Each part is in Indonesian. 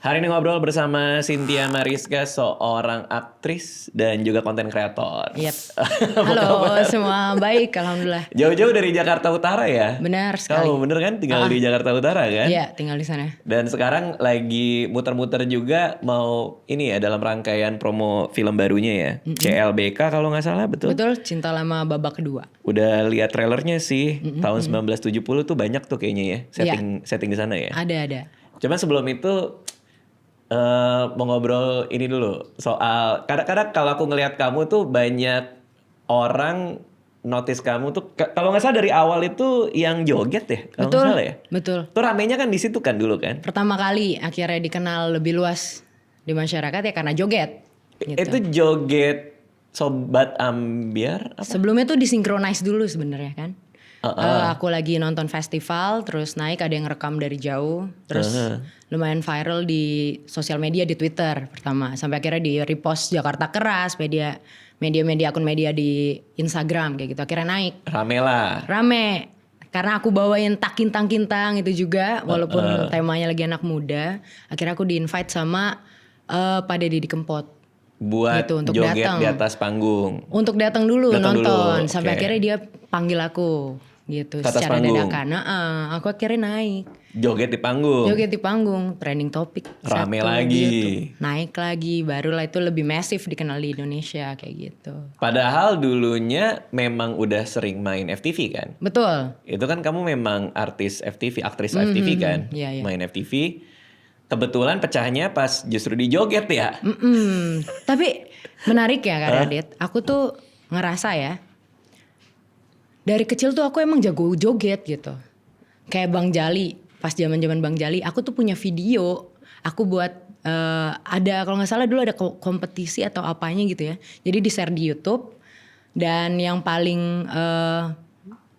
Hari ini ngobrol bersama Cynthia Mariska, seorang aktris dan juga konten kreator. Yep. Apa Halo kabar? semua, baik alhamdulillah. Jauh-jauh dari Jakarta Utara ya? Benar sekali. Kamu bener kan tinggal di Jakarta Utara kan? Iya, tinggal di sana. Dan sekarang lagi muter-muter juga mau ini ya dalam rangkaian promo film barunya ya. CLBK kalau nggak salah, betul? Betul, Cinta Lama babak kedua. Udah lihat trailernya sih. Tahun 1970 tuh banyak tuh kayaknya ya setting di sana ya. Ada. Cuman sebelum itu mau ngobrol ini dulu soal kadang-kadang kalau aku ngelihat kamu tuh banyak orang notice kamu tuh kalau nggak salah dari awal itu yang joget ya kalau nggak salah ya. Betul. Tuh ramenya kan di situ kan dulu kan. Pertama kali akhirnya dikenal lebih luas di masyarakat ya karena joget. Gitu. Itu joget Sobat Ambiar apa? Sebelumnya tuh disinkronize dulu sebenarnya kan. Aku lagi nonton festival, terus naik ada yang rekam dari jauh, terus lumayan viral di sosial media di Twitter pertama, sampai akhirnya di repost Jakarta Keras, media akun media di Instagram kayak gitu, akhirnya naik. Rame, karena aku bawain tak kintang-kintang itu juga, walaupun temanya lagi anak muda, akhirnya aku di invite sama Pak Deddy Kempot. Buat gitu, untuk joget datang. di atas panggung. Untuk datang dulu nonton, sampai okay. akhirnya dia panggil aku gitu Ke atas secara panggung. dadakan. Aku akhirnya naik. Joget di panggung. Trending topik. Rame satu, lagi. Gitu. Naik lagi, barulah itu lebih masif dikenal di Indonesia kayak gitu. Padahal dulunya memang udah sering main FTV kan? Betul. Itu kan kamu memang aktris FTV kan? Iya. Main FTV. Kebetulan pecahnya pas justru di joget ya? Tapi menarik ya Kak Radit. Aku tuh ngerasa ya, dari kecil tuh aku emang jago joget gitu. Kayak Bang Jali, pas zaman-zaman Bang Jali, aku tuh punya video. Aku buat ada kalau nggak salah dulu ada kompetisi atau apanya gitu ya. Jadi di share di YouTube dan yang paling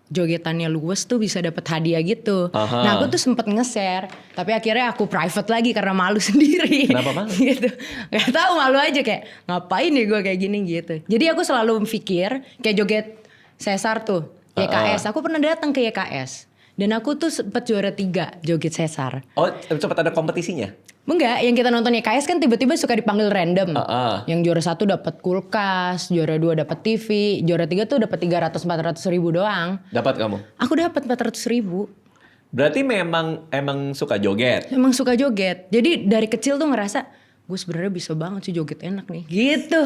jogetannya luwes tuh bisa dapat hadiah gitu. Nah aku tuh sempet nge-share, tapi akhirnya aku private lagi karena malu sendiri. Kenapa malu? Gitu. Gak tahu, malu aja kayak ngapain nih gue kayak gini gitu. Jadi aku selalu pikir kayak joget Sesar tuh, YKS. Aku pernah datang ke YKS dan aku tuh sempet juara 3 joget Sesar. Oh, sempat ada kompetisinya? Enggak, yang kita nonton YKS kan tiba-tiba suka dipanggil random. Yang juara 1 dapat kulkas, juara 2 dapat TV, juara 3 tuh dapat 300-400 ribu doang. Dapat kamu? Aku dapat 400 ribu. Berarti emang suka joget? Emang suka joget. Jadi dari kecil tuh ngerasa gue sebenarnya bisa banget sih joget enak nih. Gitu.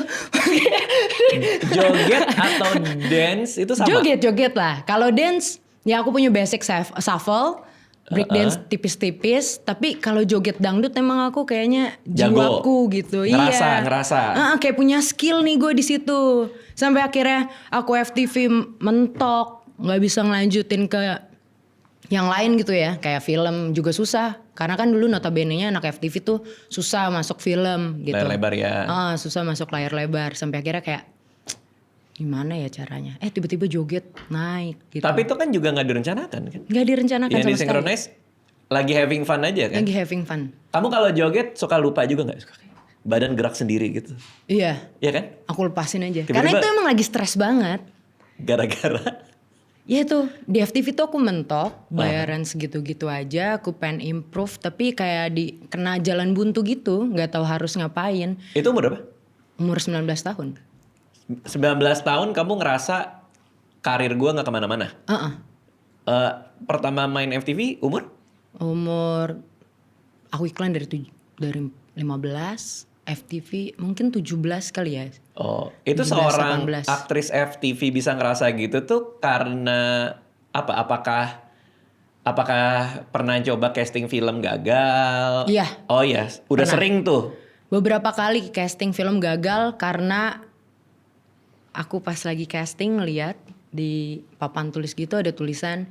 Joget atau dance itu sama? Joget lah. Kalau dance ya aku punya basic shuffle. Break dance tipis-tipis, tapi kalau joget dangdut emang aku kayaknya jiwaku gitu. Ngerasa. Kayak punya skill nih gue di situ. Sampai akhirnya aku FTV mentok, nggak bisa ngelanjutin ke yang lain gitu ya. Kayak film juga susah, karena kan dulu notabene-nya anak FTV tuh susah masuk film gitu. Layar lebar ya. Susah masuk layar lebar. Sampai akhirnya kayak gimana ya caranya? Tiba-tiba joget naik gitu. Tapi itu kan juga gak direncanakan kan? Gak direncanakan sama sekali. Yang disynchronize lagi having fun aja kan? Lagi having fun. Kamu kalau joget suka lupa juga gak? Badan gerak sendiri gitu. Iya. Iya kan? Aku lepasin aja. Tiba-tiba, karena itu emang lagi stres banget. Gara-gara? Ya tuh di FTV tuh aku mentok. Bayaran segitu-gitu aja. Aku pengen improve. Tapi kayak kena jalan buntu gitu. Gak tahu harus ngapain. Itu umur berapa? Umur 19 tahun. 19 tahun kamu ngerasa karir gue gak kemana-mana? Pertama main FTV umur? Umur aku iklan dari 15, FTV mungkin 17 kali ya. Oh, itu 17, seorang 18. aktris FTV bisa ngerasa gitu tuh karena apa? Apakah pernah coba casting film gagal? Iya. Oh iya, udah Pernah. sering tuh. Beberapa kali casting film gagal karena aku pas lagi casting ngeliat di papan tulis gitu ada tulisan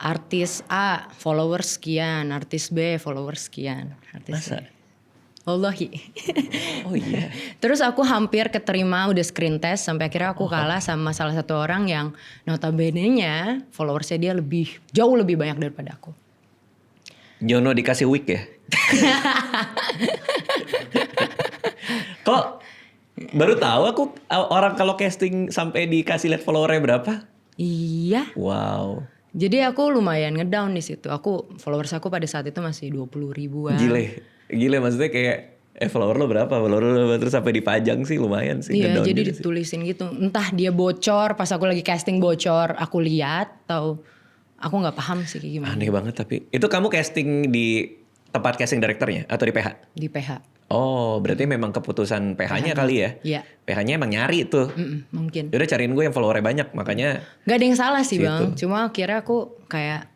artis A followers sekian, artis B followers sekian. Masa? Wallahi. Oh iya. Terus aku hampir keterima udah screen test sampai akhirnya aku kalah sama salah satu orang yang notabene-nya followersnya dia jauh lebih banyak daripada aku. Jono dikasih wig ya? Kok baru tahu aku orang kalau casting sampai dikasih lihat followernya berapa? Iya. Wow. Jadi aku lumayan ngedown di situ. Followers aku pada saat itu masih 20 ribuan. Gile. Gila maksudnya kayak follower lo berapa? Follower lo berapa? Terus sampai dipajang sih lumayan sih. Iya, ngedown jadi juga sih. ditulisin gitu. Entah dia bocor pas aku lagi casting bocor, aku lihat atau aku nggak paham sih kayak gimana. Aneh banget tapi. Itu kamu casting di tempat casting direkturnya atau di PH? Di PH. Oh, berarti memang keputusan PH-nya kali ya? Iya. PH-nya emang nyari tuh. Mungkin. Yaudah cariin gue yang followernya banyak, makanya Gak ada yang salah sih Situ. Bang. Cuma akhirnya aku kayak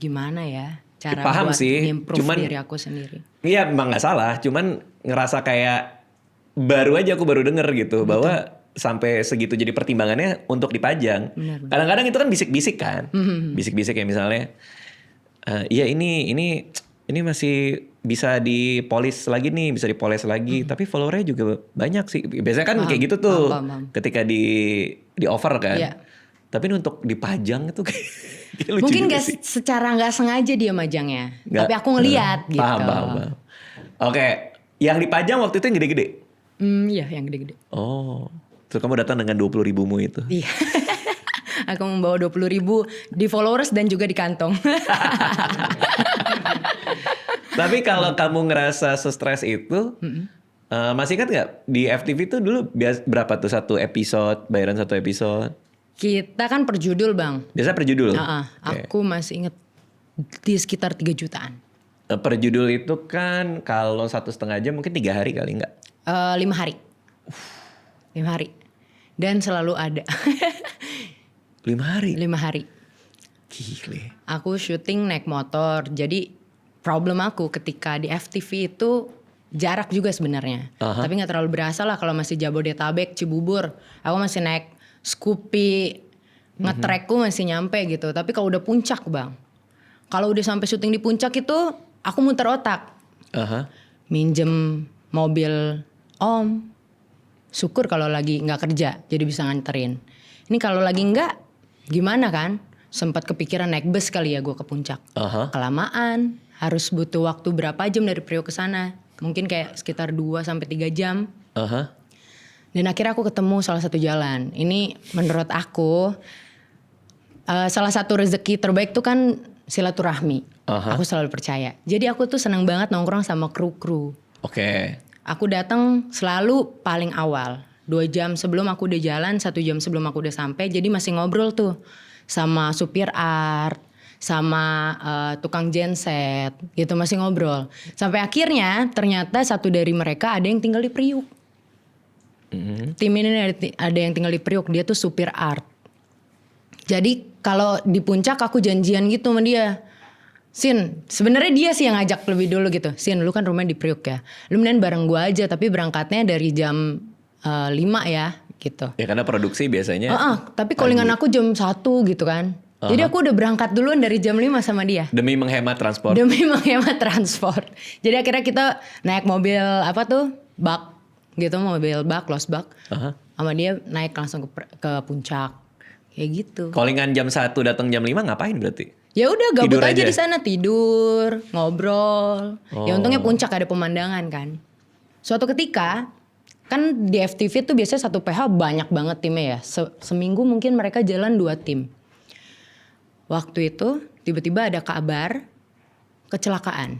gimana ya cara Paham buat sih, improve cuman- diri aku sendiri. iya emang nggak salah. Cuman ngerasa kayak baru aja aku baru denger gitu bahwa sampai segitu jadi pertimbangannya untuk dipajang. Benar. Kadang-kadang itu kan bisik-bisik kan, bisik-bisik ya misalnya, iya ini masih bisa dipolis lagi nih, bisa dipoles lagi, tapi followernya juga banyak sih. Biasanya kan kayak gitu tuh, paham. ketika di offer kan. Iya. Tapi ini untuk dipajang itu kayak lucu Mungkin juga gak sih. secara nggak sengaja dia majangnya. Nggak- Tapi aku ngeliat gitu. Paham. Oke, yang dipajang waktu itu yang gede-gede. Iya yang gede-gede. Oh, terus kamu datang dengan 20.000-mu itu. Iya. Aku membawa 20.000 di followers dan juga di kantong. Tapi kalau kamu ngerasa stres itu, masih ingat nggak di FTV itu dulu berapa tuh satu episode, bayaran satu episode? Kita kan per judul Bang. Biasa per judul. Oke. Aku masih inget di sekitar 3 jutaan. Per judul itu kan kalau 1,5 jam mungkin 3 hari kali nggak? 5 hari. 5 hari. Dan selalu ada. 5 hari? 5 hari. Gile. Aku syuting naik motor. Jadi problem aku ketika di FTV itu jarak juga sebenarnya. Tapi gak terlalu berasa lah kalau masih Jabodetabek, Cibubur. Aku masih naik Scoopy, nge-trackku masih nyampe gitu. Tapi kalau udah puncak Bang. Kalau udah sampai syuting di puncak itu aku muter otak. Minjem mobil om. Syukur kalau lagi gak kerja jadi bisa nganterin. Ini kalau lagi enggak gimana kan? Sempat kepikiran naik bus kali ya gue ke puncak. Kelamaan, harus butuh waktu berapa jam dari Priok ke sana. Mungkin kayak sekitar 2-3 jam. Dan akhirnya aku ketemu salah satu jalan. Ini menurut aku salah satu rezeki terbaik tuh kan silaturahmi. Aku selalu percaya. Jadi aku tuh senang banget nongkrong sama kru-kru. Oke. Aku datang selalu paling awal. 2 jam sebelum aku udah jalan, 1 jam sebelum aku udah sampai. Jadi masih ngobrol tuh sama supir art, sama tukang genset gitu, masih ngobrol. Sampai akhirnya ternyata satu dari mereka ada yang tinggal di Priuk. Tim ini ada yang tinggal di Priuk, dia tuh supir art. Jadi kalau di puncak aku janjian gitu sama dia. Sin, sebenarnya dia sih yang ngajak lebih dulu gitu. Sin, lu kan rumahnya di Priuk ya. Lu mendingan bareng gua aja, tapi berangkatnya dari jam 5 ya gitu. Ya karena produksi biasanya. Tapi callingan aku jam 1 gitu kan. Jadi aku udah berangkat duluan dari jam 5 sama dia. Demi menghemat transport. Demi menghemat transport. Jadi akhirnya kita naik mobil apa tuh? Bak gitu, mobil bak, lost bak. Sama dia naik langsung ke puncak. Kayak gitu. Callingan jam 1 datang jam 5 ngapain berarti? Ya udah gabut Tidur aja aja? di sana, tidur, ngobrol. Ya untungnya puncak ada pemandangan kan. Suatu ketika kan di FTV tuh biasanya satu PH banyak banget timnya ya. Seminggu mungkin mereka jalan 2 tim. Waktu itu tiba-tiba ada kabar kecelakaan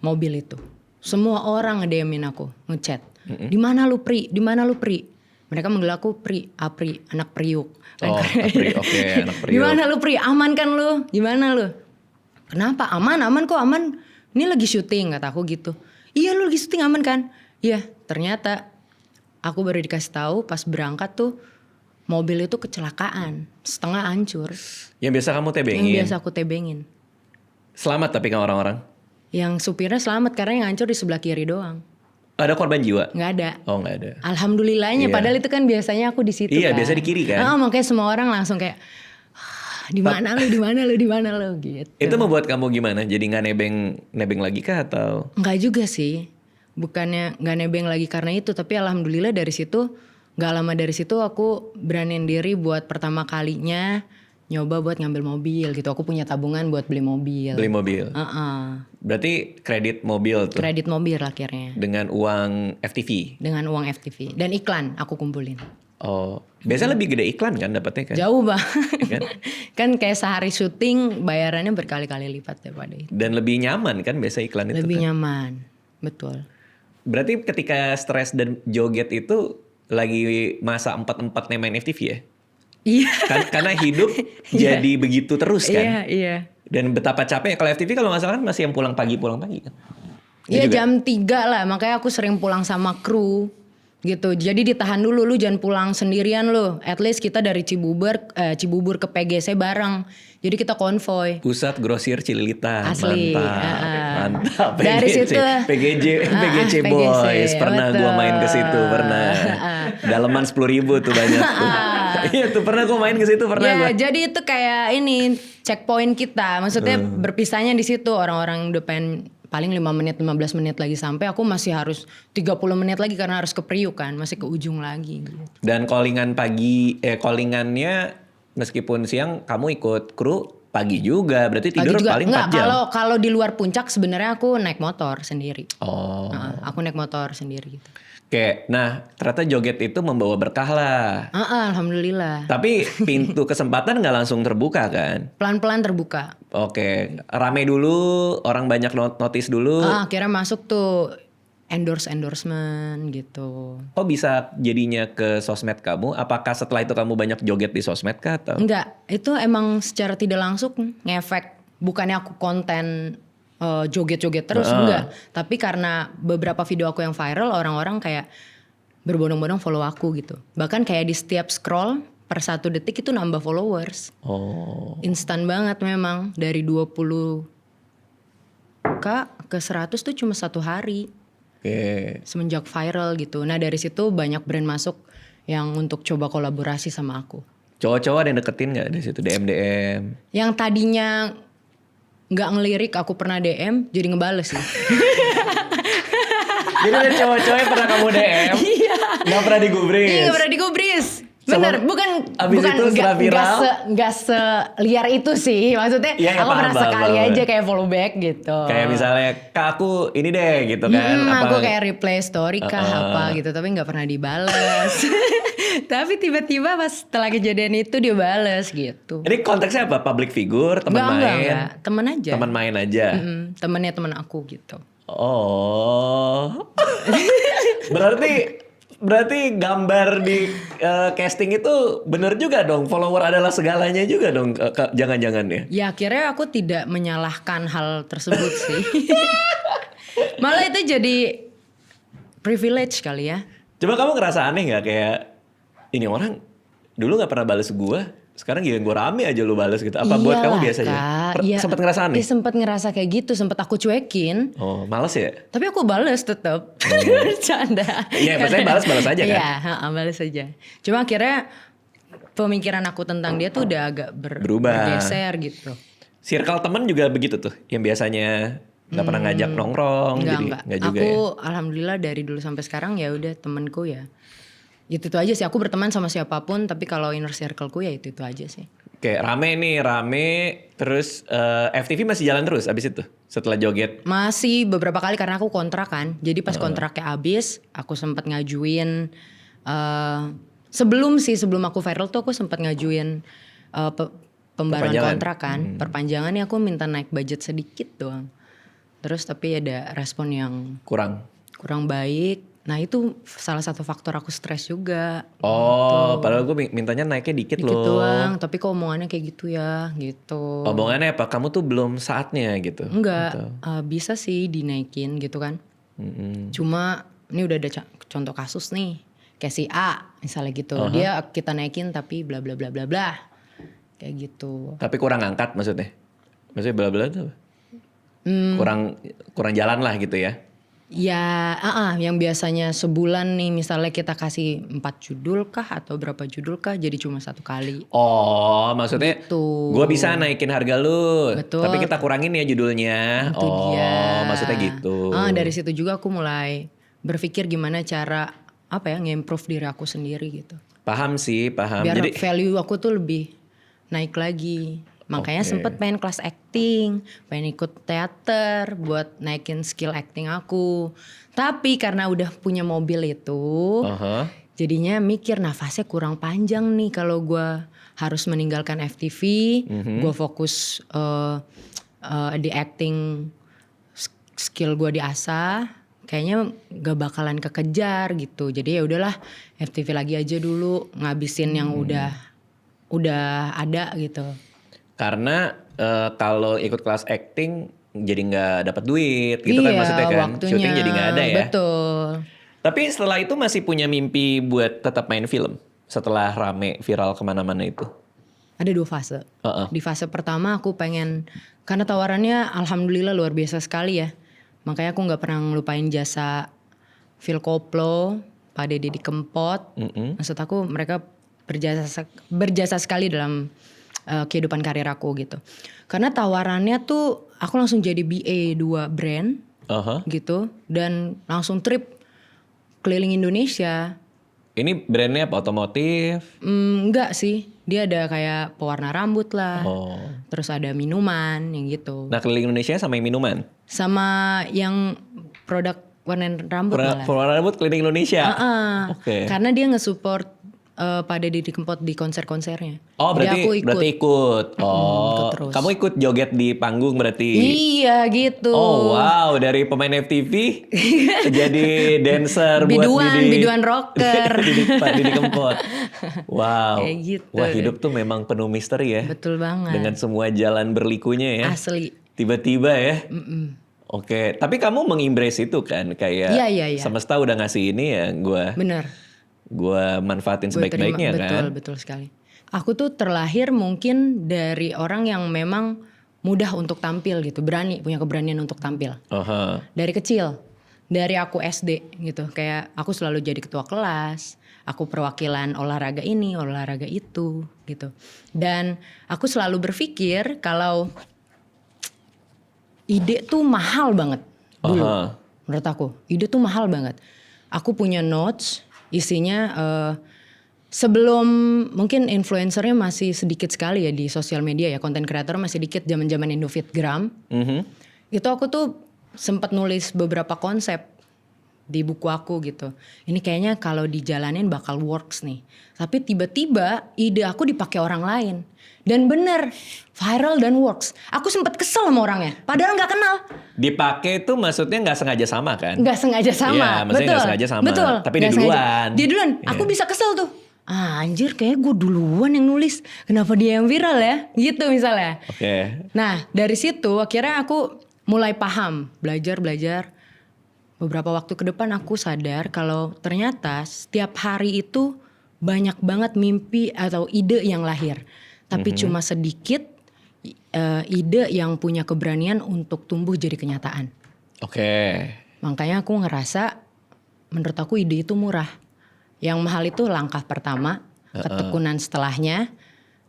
mobil itu. Semua orang nge-DM-in aku, ngechat. Di mana lu Pri? Di mana lu Pri? Mereka manggil aku Pri, Apri, anak Priuk. Apri, oke, anak Priuk. Gimana lu Pri? Aman kan lu? Gimana lu? Kenapa? Aman kok aman. Ini lagi syuting kata aku gitu. Iya lu lagi syuting aman kan? Iya, ternyata aku baru dikasih tahu pas berangkat tuh mobil itu kecelakaan, setengah hancur. Yang biasa kamu tebengin. Yang biasa aku tebengin. Selamat tapi kan orang-orang. Yang supirnya selamat karena yang hancur di sebelah kiri doang. Ada korban jiwa? Nggak ada. Oh nggak ada. Alhamdulillahnya, Iya. padahal itu kan biasanya aku di situ Iya, kan. biasa di kiri kan. Makanya semua orang langsung kayak di mana lu, di mana lu, di mana lu gitu. Itu membuat kamu gimana? Jadi nggak nebeng lagi kah atau? Enggak juga sih. Bukannya nggak nebeng lagi karena itu, tapi alhamdulillah dari situ nggak lama dari situ aku beraniin diri buat pertama kalinya nyoba buat ngambil mobil gitu. Aku punya tabungan buat beli mobil. Beli mobil. Berarti kredit mobil tuh. Kredit mobil akhirnya. Dengan uang FTV. Dengan uang FTV dan iklan aku kumpulin. Oh, biasanya lebih gede iklan kan dapatnya kan? Jauh bang. Kan? Kan kayak sehari syuting bayarannya berkali-kali lipat daripada itu. Dan lebih nyaman kan biasa iklan itu Lebih kan? nyaman. betul. Berarti ketika stres dan joget itu lagi masa 44-nya main FTV ya? Iya. Karena hidup jadi begitu terus kan? Iya. Dan betapa capek. Kalau FTV kalau nggak salah kan masih yang pulang pagi kan? Iya jam 3 lah, makanya aku sering pulang sama kru gitu. Jadi ditahan dulu, lu jangan pulang sendirian lu. At least kita dari Cibubur ke PGC bareng. Jadi kita konvoy. Pusat Grosir Cililitan. Asli. Mantap. Dari situ PGC Boys. Pernah gue main ke situ, pernah. Daleman 10.000 tuh banyak tuh. Iya tuh pernah gue main ke situ, pernah Ya, gue. jadi itu kayak ini checkpoint kita. Maksudnya berpisahnya di situ. Orang-orang udah pengen paling 5 menit 15 menit lagi sampai, aku masih harus 30 menit lagi karena harus ke Priuk kan, masih ke ujung lagi gitu. Dan callingannya meskipun siang kamu ikut kru pagi juga, berarti tidur Pagi juga. paling 4 jam. Kalau di luar puncak sebenarnya aku naik motor sendiri. Oh. Aku naik motor sendiri gitu. Oke, nah ternyata joget itu membawa berkah lah. Alhamdulillah. Tapi pintu kesempatan nggak langsung terbuka kan? Pelan-pelan terbuka. Oke, rame dulu, orang banyak notice dulu. Akhirnya masuk tuh endorsement gitu. Kok bisa jadinya ke sosmed kamu? Apakah setelah itu kamu banyak joget di sosmed kah? Atau? Enggak, itu emang secara tidak langsung ngefek. Bukannya aku konten joget-joget terus, enggak. Tapi karena beberapa video aku yang viral, orang-orang kayak berbondong-bondong follow aku gitu. Bahkan kayak di setiap scroll per 1 detik itu nambah followers. Oh. Instan banget memang. Dari 20k ke 100 tuh cuma 1 hari. Oke. Semenjak viral gitu. Nah dari situ banyak brand masuk yang untuk coba kolaborasi sama aku. Cowok-cowok ada yang deketin nggak dari situ? DM? Yang tadinya nggak ngelirik, aku pernah DM jadi ngebales sih. Jadi ada cowok-cowok yang pernah kamu DM? Iya. Nggak pernah digubris? Iya nggak pernah digubris. Bener, abis itu setelah viral? Nggak seliar itu sih. Maksudnya ya, aku pernah sekali paham. aja kayak follow back gitu. Kayak misalnya, Kak aku ini deh gitu kan. Aku kayak replay story kah apa gitu. Tapi gak pernah dibales. Tapi tiba-tiba pas setelah kejadian itu dia bales gitu. Ini konteksnya apa? Public figure, teman main? Enggak. Temen aja. Teman main aja? Temennya temen aku gitu. Oh. Berarti gambar di casting itu bener juga dong. Follower adalah segalanya juga dong. Jangan-jangan ya. Ya akhirnya aku tidak menyalahkan hal tersebut sih. Malah itu jadi privilege kali ya. Coba kamu ngerasa aneh gak kayak ini orang dulu gak pernah bales gue. Sekarang gila gue rame aja lu bales gitu. Apa buat kamu biasa aja? Sempet ngerasa aneh? Iya sempet ngerasa kayak gitu. Sempet aku cuekin. Oh males ya? Tapi aku bales tetap. Bercanda. Iya maksudnya balas aja kan? Iya balas aja. Cuma akhirnya pemikiran aku tentang dia tuh udah agak berubah. bergeser gitu. Circle temen juga begitu tuh. Yang biasanya gak pernah ngajak nongkrong. Enggak. Juga aku ya? alhamdulillah dari dulu sampai sekarang ya udah temenku ya. Itu aja sih, aku berteman sama siapapun, tapi kalau inner circle-ku ya itu aja sih. Kayak rame, terus FTV masih jalan terus abis itu setelah joget? Masih beberapa kali karena aku kontrak kan, jadi pas kontraknya habis, aku sempat ngajuin, sebelum aku viral tuh aku sempat ngajuin pembaruan kontrak kan, perpanjangannya aku minta naik budget sedikit doang. Terus tapi ada respon yang kurang baik. Nah itu salah satu faktor aku stres juga. Oh, gitu. Padahal gue mintanya naiknya dikit loh. Dikit doang, tapi kok omongannya kayak gitu ya, gitu. Omongannya apa? Kamu tuh belum saatnya gitu? Enggak, bisa sih dinaikin gitu kan. Cuma ini udah ada contoh kasus nih, kayak si A misalnya gitu. Dia kita naikin tapi bla bla bla bla bla, kayak gitu. Tapi kurang angkat maksudnya? Maksudnya bla bla tuh? Kurang jalan lah gitu ya? Ya, yang biasanya sebulan nih misalnya kita kasih 4 judul kah atau berapa judul kah jadi cuma 1 kali. Oh, maksudnya gitu. Gue bisa naikin harga lu, betul. Tapi kita kurangin ya judulnya. Itu dia. Maksudnya gitu. Dari situ juga aku mulai berpikir gimana cara nge-improve diri aku sendiri gitu. Paham. Biar value aku tuh lebih naik lagi. Makanya sempet pengen kelas acting, pengen ikut teater buat naikin skill acting aku. Tapi karena udah punya mobil itu, jadinya mikir nafasnya kurang panjang nih kalau gue harus meninggalkan FTV, gue fokus di acting, skill gue diasah, kayaknya gak bakalan kekejar gitu. Jadi ya udahlah FTV lagi aja dulu, ngabisin yang udah ada gitu. Karena kalau ikut kelas acting jadi nggak dapat duit gitu kan maksudnya kan. Waktunya, Syuting jadi nggak ada ya. betul. Tapi setelah itu masih punya mimpi buat tetap main film setelah rame viral kemana-mana itu. Ada 2 fase. Di fase pertama aku pengen, karena tawarannya alhamdulillah luar biasa sekali ya. Makanya aku gak pernah ngelupain jasa Phil Koplo, Pak Deddy Kempot. Maksud aku mereka berjasa sekali dalam kehidupan karir aku gitu. Karena tawarannya tuh aku langsung jadi BA 2 brand gitu. Dan langsung trip keliling Indonesia. Ini brandnya apa? Otomotif? Enggak sih, dia ada kayak pewarna rambut lah, terus ada minuman yang gitu. Nah keliling Indonesia sama yang minuman? Sama yang produk warna rambut malah. Pewarna rambut keliling Indonesia? Oke. Karena dia nge-support pada Didi Kempot di konser-konsernya. Oh berarti Jadi aku ikut. ikut terus. Kamu ikut joget di panggung berarti? Iya gitu. Oh wow, dari pemain FTV jadi dancer biduan rocker. Pak Didi Kempot. Wow. Kayak gitu. Wah hidup tuh memang penuh misteri ya. Betul banget. Dengan semua jalan berlikunya ya. Asli. Tiba-tiba ya. Oke, tapi kamu mengembrace itu kan kayak Iya. semesta udah ngasih ini ya gue manfaatin sebaik-baiknya kan. Betul sekali. Aku tuh terlahir mungkin dari orang yang memang mudah untuk tampil gitu, punya keberanian untuk tampil. Dari kecil, dari aku SD gitu, kayak aku selalu jadi ketua kelas, aku perwakilan olahraga ini, olahraga itu gitu. Dan aku selalu berpikir kalau ide tuh mahal banget dulu. Menurut aku, ide tuh mahal banget. Aku punya notes, isinya sebelum mungkin influencernya masih sedikit sekali ya di sosial media ya, konten kreator masih dikit zaman-zaman Indofitgram. Itu aku tuh sempat nulis beberapa konsep di buku aku gitu. Ini kayaknya kalau dijalanin bakal works nih. Tapi tiba-tiba ide aku dipakai orang lain. Dan bener, viral dan works. Aku sempat kesel sama orangnya, padahal nggak kenal. Dipakai itu maksudnya nggak sengaja sama kan? Nggak sengaja sama, iya, maksudnya nggak sengaja sama. Betul. Tapi dia duluan. Dia duluan, aku bisa kesel tuh. Anjir kayak gue duluan yang nulis, kenapa dia yang viral ya? Gitu misalnya. Oke. Nah dari situ akhirnya aku mulai paham, belajar. Beberapa waktu ke depan aku sadar kalau ternyata setiap hari itu banyak banget mimpi atau ide yang lahir. Tapi cuma sedikit ide yang punya keberanian untuk tumbuh jadi kenyataan. Oke. Makanya aku ngerasa menurut aku ide itu murah. Yang mahal itu langkah pertama, ketekunan setelahnya,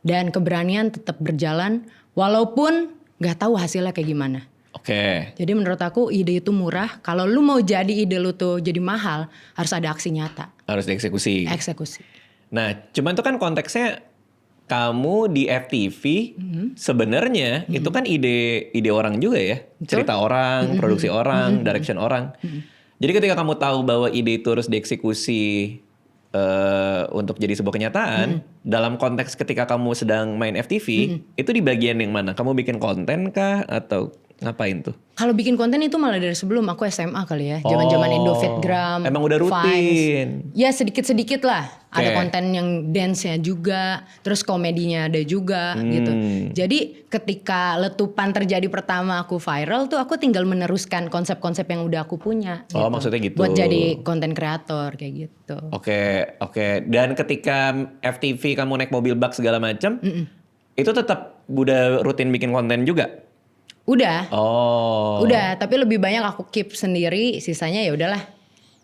dan keberanian tetap berjalan walaupun gak tahu hasilnya kayak gimana. Oke. Jadi menurut aku ide itu murah. Kalau lu mau jadi ide lu tuh jadi mahal, harus ada aksi nyata. Harus dieksekusi. Eksekusi. Nah, cuman itu kan konteksnya kamu di FTV sebenarnya itu kan ide orang juga ya. Cerita orang, produksi orang, direction orang. Jadi ketika kamu tahu bahwa ide itu harus dieksekusi untuk jadi sebuah kenyataan, dalam konteks ketika kamu sedang main FTV, itu di bagian yang mana? Kamu bikin konten kah atau ngapain tuh? Kalau bikin konten itu malah dari sebelum aku SMA kali ya. Zaman-zaman Indofitgram. Emang udah rutin? Vines. Ya sedikit-sedikit lah. Okay. Ada konten yang dance-nya juga. Terus komedinya ada juga gitu. Jadi ketika letupan terjadi pertama aku viral tuh aku tinggal meneruskan konsep-konsep yang udah aku punya. Oh gitu. maksudnya gitu. Buat jadi konten kreator kayak gitu. Oke. Dan ketika FTV kamu naik mobil bak segala macam, itu tetap udah rutin bikin konten juga? Udah. Oh. Udah, tapi lebih banyak aku keep sendiri, sisanya ya udahlah.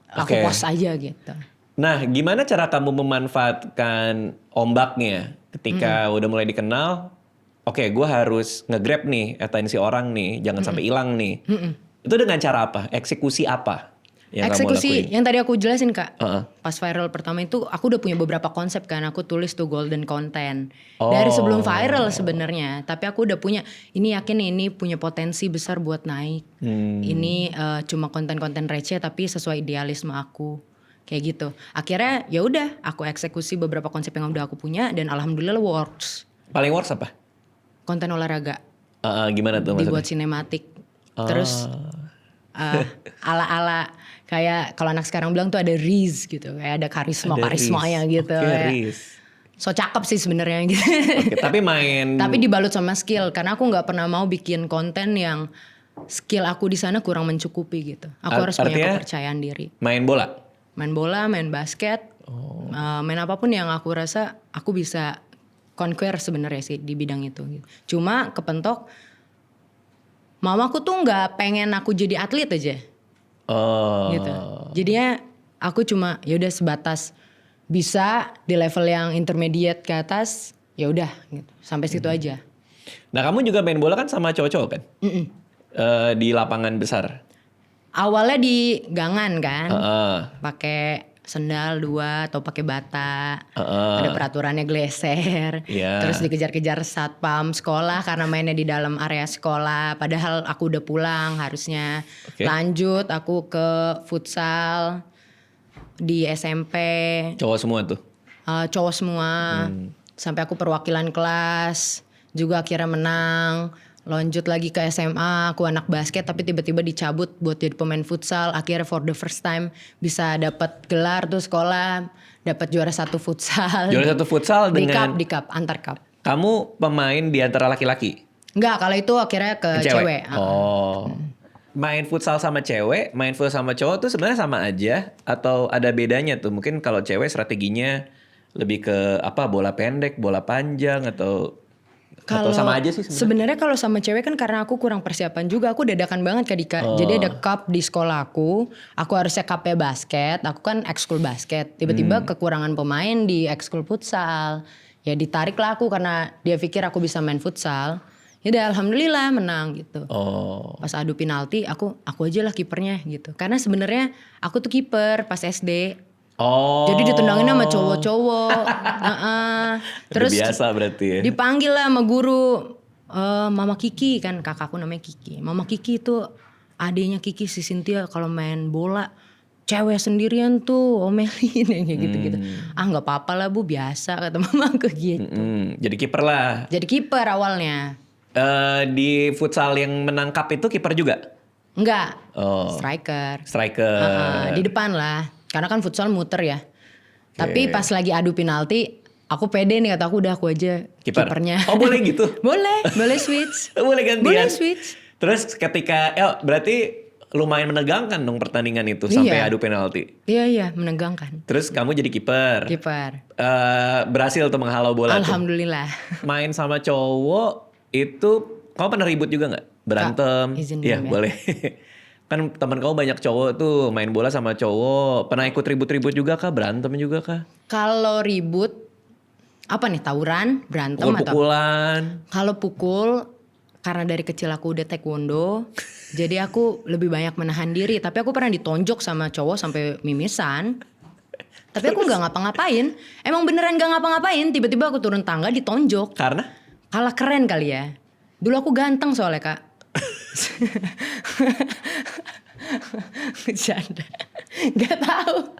Aku post aja gitu. Nah, gimana cara kamu memanfaatkan ombaknya ketika udah mulai dikenal? Oke, gue harus nge-grab nih atensi orang nih, jangan sampai hilang nih. Itu dengan cara apa? Eksekusi apa yang kamu lakuin? Yang tadi aku jelasin Kak. Pas viral pertama itu aku udah punya beberapa konsep kan. Aku tulis tuh golden content. Dari sebelum viral sebenarnya. Tapi aku udah punya, ini yakin ini punya potensi besar buat naik. Ini cuma konten-konten receh tapi sesuai idealisme aku. Kayak gitu. Akhirnya ya udah aku eksekusi beberapa konsep yang udah aku punya. Dan alhamdulillah works. Paling works apa? Konten olahraga. Gimana tuh maksudnya? Dibuat sinematik. Terus ala-ala kayak kalau anak sekarang bilang tuh ada riz gitu, kayak ada karismanya Riz. gitu. Oke, ya. Riz. So cakep sih sebenarnya gitu. Oke, tapi main Tapi dibalut sama skill karena aku nggak pernah mau bikin konten yang skill aku di sana kurang mencukupi gitu. Aku harus punya artinya kepercayaan diri. main bola. Main bola, main basket, main apapun yang aku rasa aku bisa conquer sebenarnya sih di bidang itu. Gitu. Cuma kepentok, mamaku tuh nggak pengen aku jadi atlet aja, Oh. gitu. Jadinya aku cuma ya udah sebatas bisa di level yang intermediate ke atas, ya udah gitu. Sampai situ aja. Nah kamu juga main bola kan sama cowok-cowok kan? Di lapangan besar. Awalnya di gangan kan, Heeh. pakai sendal 2 atau pakai bata, Heeh. ada peraturannya geleser, Iya. terus dikejar-kejar satpam sekolah karena mainnya di dalam area sekolah. Padahal aku udah pulang harusnya. Oke. Lanjut aku ke futsal di SMP, Cowok semua tuh. cowok semua, sampai aku perwakilan kelas, juga akhirnya menang. Lanjut lagi ke SMA, aku anak basket tapi tiba-tiba dicabut buat jadi pemain futsal. Akhirnya for the first time bisa dapat gelar tuh sekolah, dapat juara 1 futsal. Juara 1 futsal di dengan cup, antar cup. kamu pemain di antara laki-laki. Enggak, kalau itu akhirnya ke cewek. Oh. Main futsal sama cewek, main futsal sama cowok tuh sebenarnya sama aja atau ada bedanya tuh? Mungkin kalau cewek strateginya lebih ke apa? Bola pendek, bola panjang atau sama aja sih sebenarnya? Sebenarnya kalau sama cewek kan karena aku kurang persiapan juga, aku dadakan banget Kak Dika. Jadi ada cup di sekolah aku harusnya cupnya basket, aku kan ekskul basket. Tiba-tiba kekurangan pemain di ekskul futsal. Ya ditarik lah aku karena dia pikir aku bisa main futsal. Ya udah alhamdulillah menang gitu. Oh. Pas adu penalti aku aja lah kipernya gitu. Karena sebenarnya aku tuh kiper pas SD. Oh. Jadi ditendangin sama cowok-cowok. Terus Udah biasa berarti ya. dipanggil lah sama guru. Mama Kiki kan kakakku namanya Kiki. Mama Kiki itu adenya Kiki si Cynthia kalau main bola cewek sendirian tuh omelin kayak gitu-gitu. Ah nggak apa-apa lah Bu, biasa kata mama aku gitu. Jadi kiper lah. Jadi kiper awalnya. Di futsal yang menang cup itu kiper juga? Enggak. Oh. Striker. Striker. Di depan lah. Karena kan futsal muter ya. Tapi pas lagi adu penalti, aku pede nih kata aku aja kipernya. Oh boleh gitu? boleh switch. Boleh gantian? Boleh switch. Terus ketika, berarti lumayan menegangkan dong pertandingan itu sampai adu penalti. Iya menegangkan. Terus kamu jadi kiper. Kiper. Berhasil tuh menghalau bola tuh. Alhamdulillah. Main sama cowok itu, kamu pernah ribut juga nggak? Berantem? Kak, izin Iya dulu ya. boleh. Kan teman kamu banyak cowok tuh main bola sama cowok. Pernah ikut ribut-ribut juga kah? Berantem juga kah? Kalau ribut, apa nih tawuran, berantem atau? Pukul-pukulan. Kalau pukul, karena dari kecil aku udah taekwondo, jadi aku lebih banyak menahan diri. Tapi aku pernah ditonjok sama cowok sampai mimisan. Tapi aku nggak ngapa-ngapain. Emang beneran nggak ngapa-ngapain. Tiba-tiba aku turun tangga ditonjok. Karena? Kalah keren kali ya. Dulu aku ganteng soalnya Kak. Bercanda. Gak tahu.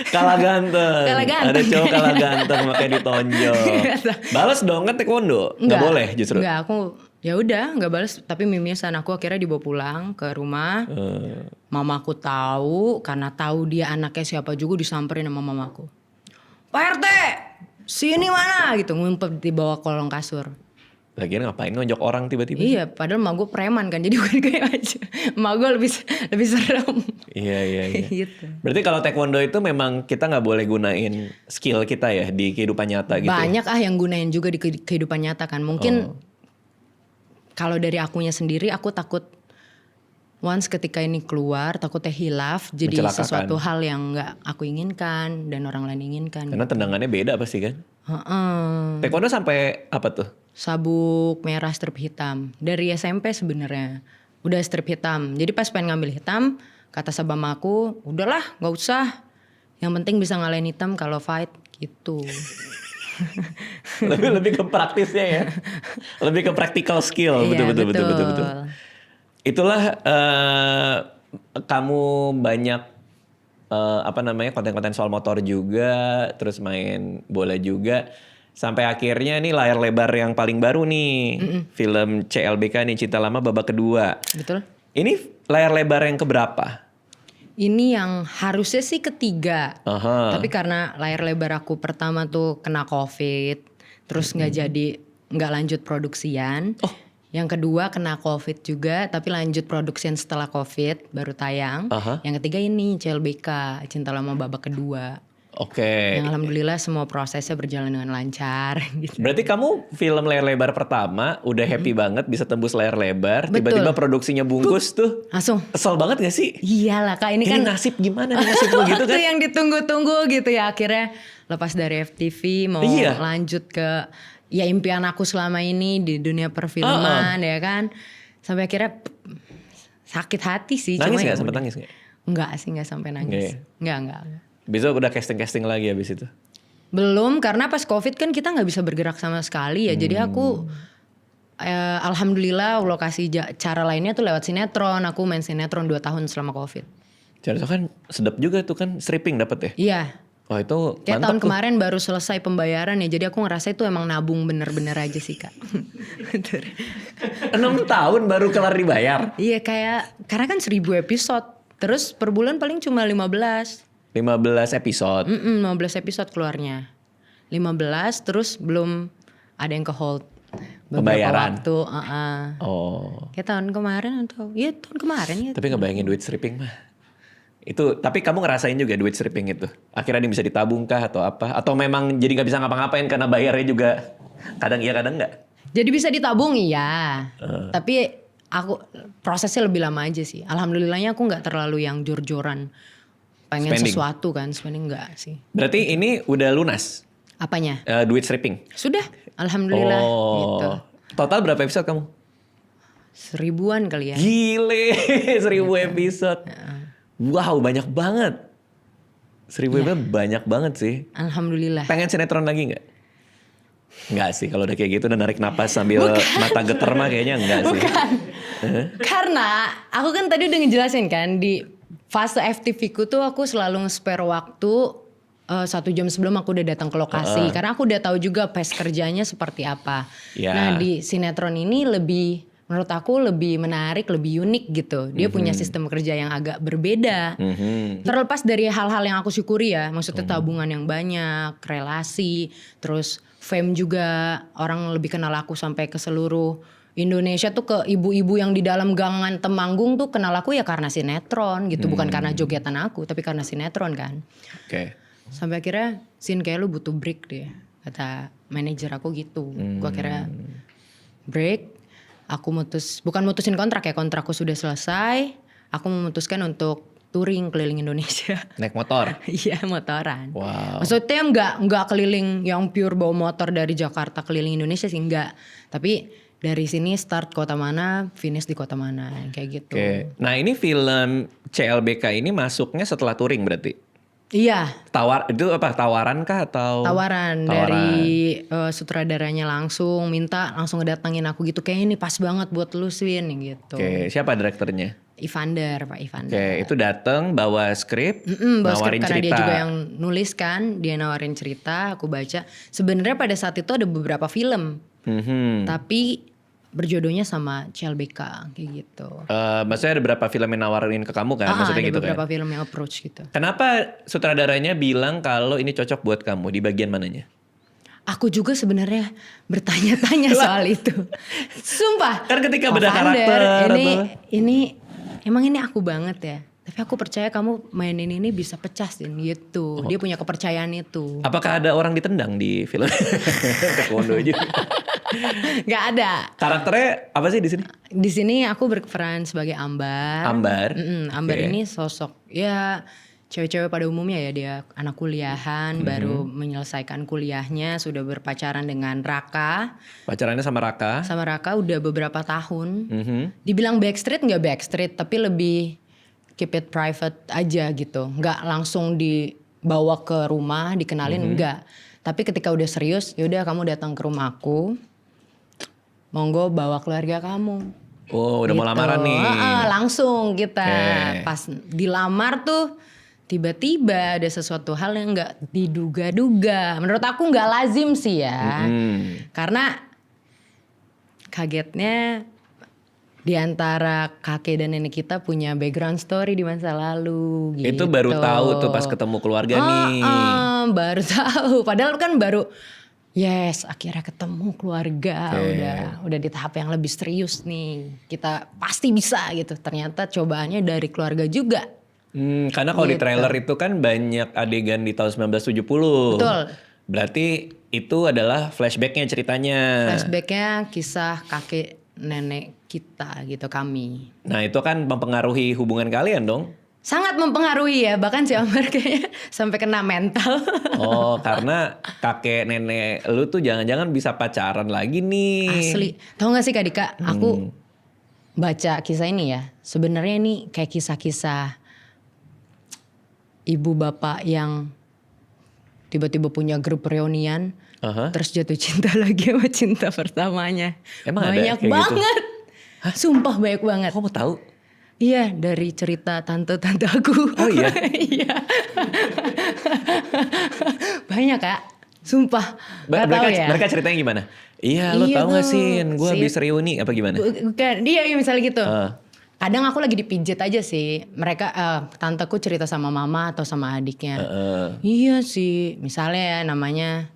Kalah ganteng. Kalah ganteng. Ada cowok kalah ganteng makanya ditonjok. Balas dong kan taekwondo. Nggak boleh justru. Enggak, aku ya udah nggak balas. Tapi mimisan aku akhirnya dibawa pulang ke rumah. Mamaku tahu, karena tahu dia anaknya siapa juga disamperin sama mamaku. Pak RT, sini mana gitu, ngumpet di bawah kolong kasur. Lagian ngapain ngonjok orang tiba-tiba? Iya, padahal emak gue preman kan, jadi bukan kayak aja. Emak gue lebih serem. Iya. Gitu. Berarti kalau taekwondo itu memang kita nggak boleh gunain skill kita ya di kehidupan nyata gitu. Banyak yang gunain juga di kehidupan nyata kan. Mungkin kalau dari akunya sendiri, aku takut once ketika ini keluar, takutnya hilaf, jadi Mencelakakan. sesuatu hal yang nggak aku inginkan dan orang lain inginkan. Karena tendangannya beda pasti kan. Taekwondo sampai apa tuh? Sabuk merah strip hitam dari SMP sebenarnya udah strip hitam. Jadi pas pengen ngambil hitam, kata sabam aku, udahlah nggak usah. Yang penting bisa ngalahin hitam kalau fight gitu. lebih ke praktisnya ya. Lebih ke practical skill. Iya, Betul. Itulah kamu banyak konten-konten soal motor juga, terus main bola juga. Sampai akhirnya nih layar lebar yang paling baru nih. Film CLBK nih, Cinta Lama babak kedua. Betul. Ini layar lebar yang keberapa? Ini yang harusnya sih ketiga. Aha. Tapi karena layar lebar aku pertama tuh kena COVID, terus nggak lanjut produksian. Oh. Yang kedua kena COVID juga, tapi lanjut produksian setelah COVID baru tayang. Aha. Yang ketiga ini CLBK, Cinta Lama babak kedua. Oke. Yang alhamdulillah semua prosesnya berjalan dengan lancar. Gitu. Berarti kamu film layar lebar pertama udah happy banget bisa tembus layar lebar, Betul. tiba-tiba produksinya bungkus tuh. Langsung. Kesel banget gak sih? Iyalah kak, ini kan nasib gimana nih nasib lo gitu itu kan? yang ditunggu-tunggu gitu ya. Akhirnya lepas dari FTV mau Iya. lanjut ke ya impian aku selama ini di dunia perfilman ya kan. Sampai akhirnya sakit hati sih. Nangis cuma ya gak? Sempet udah. nangis gak? Enggak sih, enggak sampai nangis. Enggak. Besok udah casting-casting lagi abis itu? Belum, karena pas COVID kan kita nggak bisa bergerak sama sekali ya. Jadi aku alhamdulillah lokasi cara lainnya tuh lewat sinetron. Aku main sinetron 2 tahun selama COVID. Jadi kan sedap juga tuh kan stripping dapet ya? Iya. Oh itu Kayak mantap tahun tuh. kemarin baru selesai pembayaran ya. Jadi aku ngerasa itu emang nabung bener-bener aja sih kak. 6 tahun baru kelar dibayar. Iya kayak, karena kan 1000 episode. Terus per bulan paling cuma 15. 15 episode. 15 episode keluarnya. 15 terus belum ada yang ke hold. Beberapa Pembayaran. waktu. Oh. Kayak tahun kemarin atau, iya tahun kemarin ya. Tapi ngebayangin duit stripping mah. Itu, tapi kamu ngerasain juga duit stripping itu? Akhirnya dia bisa ditabung kah atau apa? Atau memang jadi gak bisa ngapa-ngapain karena bayarnya juga kadang iya kadang enggak? Jadi bisa ditabung iya. Tapi aku prosesnya lebih lama aja sih. Alhamdulillahnya aku gak terlalu yang jor-joran. Pengen Spending. sesuatu kan, spending enggak sih. Berarti ini udah lunas? Apanya? Duit stripping? Sudah, alhamdulillah gitu. Total berapa episode kamu? 1000-an kali ya. Gile, 1000 episode. Wow, banyak banget. 1000 episode banyak banget sih. Alhamdulillah. Pengen sinetron lagi nggak? Nggak sih, kalau udah kayak gitu udah narik napas sambil mata geter mah kayaknya enggak sih. Karena aku kan tadi udah ngejelasin kan di fase FTV ku tuh aku selalu nge-spare waktu 1 jam sebelum aku udah datang ke lokasi. Karena aku udah tahu juga pace kerjanya seperti apa. Ya. Nah di sinetron ini lebih, menurut aku lebih menarik, lebih unik gitu. Dia punya sistem kerja yang agak berbeda. Terlepas dari hal-hal yang aku syukuri ya. Maksudnya tabungan yang banyak, relasi, terus fame juga. Orang lebih kenal aku sampai ke seluruh Indonesia tuh, ke ibu-ibu yang di dalam gangan Temanggung tuh kenal aku ya karena sinetron gitu. Bukan karena jogetan aku, tapi karena sinetron kan. Oke. Sampai akhirnya Sin kayak lu butuh break deh. Kata manajer aku gitu. Gua kira break. Aku bukan mutusin kontrak ya, kontrakku sudah selesai. Aku memutuskan untuk touring keliling Indonesia. Naik motor? Iya, motoran. Wow. Maksudnya nggak keliling yang pure bawa motor dari Jakarta keliling Indonesia sih, enggak. Tapi dari sini start kota mana, finish di kota mana, kayak gitu. Oke. Nah ini film CLBK ini masuknya setelah touring berarti? Iya, Itu apa, tawaran kah atau? tawaran dari sutradaranya langsung langsung ngedatangin aku gitu, kayak ini pas banget buat lu Swin gitu. Oke, siapa direkturnya? Pak Ivander. Oke, itu datang bawa skrip, Bawa nawarin skrip karena cerita. dia juga yang nulis kan, dia nawarin cerita, aku baca. Sebenarnya pada saat itu ada beberapa film, tapi berjodohnya sama CLBK kayak gitu. Maksudnya ada berapa film yang nawarin ke kamu kan? Maksudnya ada gitu beberapa kan? film yang approach gitu. Kenapa sutradaranya bilang kalau ini cocok buat kamu? Di bagian mananya? Aku juga sebenarnya bertanya-tanya soal itu. Sumpah. Kan ketika Pak beda Vander, karakter ini emang ini aku banget ya. Tapi aku percaya kamu mainin ini bisa pecah sih gitu. Dia punya kepercayaan itu. Apakah ada orang ditendang di film? Taekwondo aja. Gak ada. Karakternya apa sih di sini? Di sini aku berperan sebagai Ambar. Ambar. Ambar Oke. ini sosok ya cewek-cewek pada umumnya ya, dia anak kuliahan, baru menyelesaikan kuliahnya, sudah berpacaran dengan Raka. Pacarannya sama Raka. Sama Raka udah beberapa tahun. Mhm. Dibilang backstreet nggak backstreet, tapi lebih keep it private aja gitu. Nggak langsung dibawa ke rumah, dikenalin enggak. Tapi ketika udah serius, yaudah kamu datang ke rumahku, monggo bawa keluarga kamu. Oh, udah mau Gitu. lamaran nih. Langsung kita Oke. pas dilamar tuh tiba-tiba ada sesuatu hal yang nggak diduga-duga. Menurut aku nggak lazim sih ya. Karena kagetnya di antara kakek dan nenek kita punya background story di masa lalu gitu. Itu baru tahu tuh pas ketemu keluarga nih. Baru tahu. Padahal kan baru yes, akhirnya ketemu keluarga. Udah di tahap yang lebih serius nih. Kita pasti bisa gitu. Ternyata cobaannya dari keluarga juga. Karena kalau di trailer itu kan banyak adegan di tahun 1970. Betul. Berarti itu adalah flashbacknya ceritanya. Flashbacknya kisah kakek nenek kita gitu, kami. Nah itu kan mempengaruhi hubungan kalian dong. Sangat mempengaruhi ya, bahkan si Amar kayaknya sampai kena mental. Oh, karena kakek nenek lu tuh jangan-jangan bisa pacaran lagi nih. Asli. Tahu gak sih Kak Dika, aku baca kisah ini ya. Sebenarnya ini kayak kisah-kisah ibu bapak yang tiba-tiba punya grup reunian, terus jatuh cinta lagi sama cinta pertamanya. Emang ada banyak kayak gitu? banget. Sumpah banyak banget. Kok mau tahu? Iya, dari cerita tante-tante aku. Oh iya? Iya. Banyak Kak. Sumpah. Gak tahu ya. Mereka ceritanya gimana? Iya, lo Iya tau gak tuh, sih? Gue si- habis reuni apa gimana? Bukan, dia misalnya gitu. Ah. Kadang aku lagi dipijit aja sih. Mereka, tanteku cerita sama mama atau sama adiknya. Iya sih, misalnya ya namanya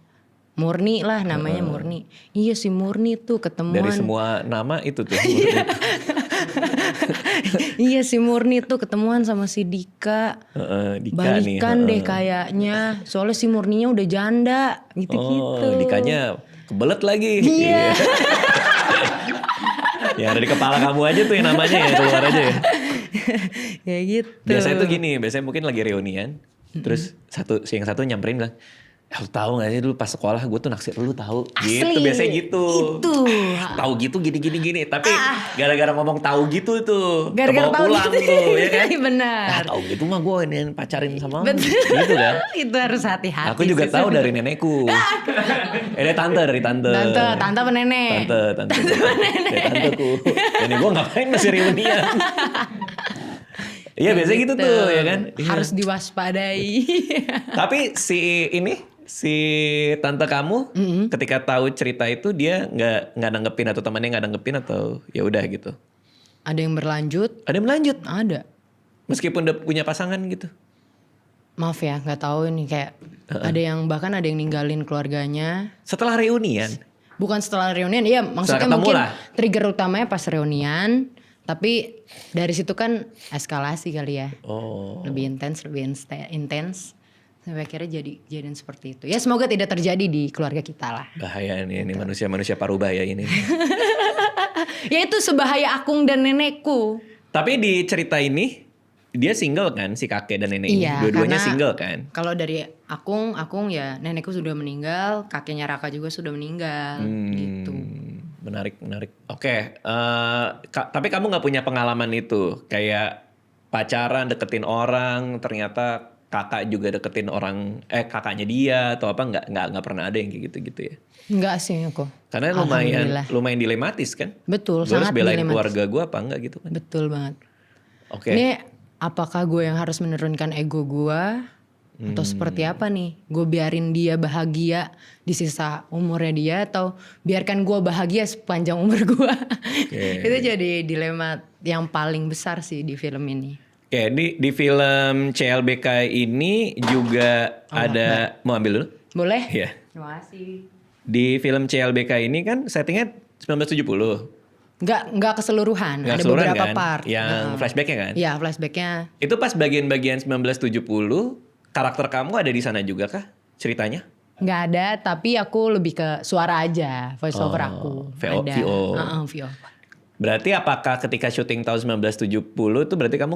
Murni lah, namanya Murni. Iya si Murni tuh ketemuan. Dari semua nama itu tuh. Iya si Murni tuh ketemuan sama si Dika. Dika Balikan nih. deh kayaknya. Soalnya si Murninya udah janda. Gitu-gitu. Oh, Dikanya kebelet lagi. Iya. Ya ada di kepala kamu aja tuh yang namanya ya, keluar aja ya. Kayak gitu. Biasanya tuh gini, biasanya mungkin lagi reunian. Terus yang satu nyamperin bilang, lu tahu gak sih dulu pas sekolah gue tuh naksir lu tahu. Gitu Asli. biasanya gitu. Itu. Tahu gitu gini. Tapi gara-gara ngomong tahu gitu tuh, Gara-gara kebawa tahu pulang gitu. tuh, ya kan? Benar. Tahu gitu mah gue ini pacarin sama lu. Betul. Gitu kan? Itu harus hati-hati. Aku juga sih tahu sebenarnya. dari nenekku. Dari tante. Tante apa nenek? Tante tanteku. Nenek gue ngapain masih reunian? Iya biasanya gitu tuh ya kan. Harus diwaspadai. Tapi si tante kamu ketika tahu cerita itu dia nggak nanggepin atau temannya nggak nanggepin atau ya udah gitu. Ada yang berlanjut? Ada yang melanjut Ada. meskipun udah punya pasangan gitu. Maaf ya, nggak tahu ini kayak ada yang bahkan ada yang ninggalin keluarganya. Setelah reunian. Bukan setelah reunian, iya maksudnya ketemu mungkin lah. trigger utamanya pas reunian. Tapi dari situ kan eskalasi kali ya. Oh. Lebih intens. Sampai akhirnya jadian seperti itu. Ya semoga tidak terjadi di keluarga kita lah. Bahaya ini manusia parubaya ini. Ya itu sebahaya akung dan nenekku. Tapi di cerita ini dia single kan si kakek dan nenek ini. Iya, Dua-duanya karena single kan. Kalau dari akung ya nenekku sudah meninggal, kakeknya Raka juga sudah meninggal gitu. Menarik. Oke, tapi kamu nggak punya pengalaman itu kayak pacaran deketin orang, ternyata kakak juga deketin orang, kakaknya dia atau apa nggak pernah ada yang kayak gitu ya? Enggak sih aku. Karena Alhamdulillah. lumayan dilematis kan? Betul, Gue harus sangat belain dilematis. keluarga gue apa enggak gitu kan? Betul banget. Oke. Ini apakah gue yang harus menurunkan ego gue atau seperti apa nih? Gue biarin dia bahagia di sisa umurnya dia atau biarkan gue bahagia sepanjang umur gue? Itu jadi dilema yang paling besar sih di film ini. Oke, di film CLBK ini juga ada mau ambil dulu? Boleh? Iya. Terima kasih. Di film CLBK ini kan settingnya 1970. Nggak keseluruhan, Nggak ada keseluruhan beberapa kan? part. Yang flashbacknya kan? Iya, flashbacknya. Itu pas bagian-bagian 1970, karakter kamu ada di sana juga kah ceritanya? Nggak ada, tapi aku lebih ke suara aja, voice over aku. VO. Ada. VO. VO. Berarti apakah ketika syuting tahun 1970 itu berarti kamu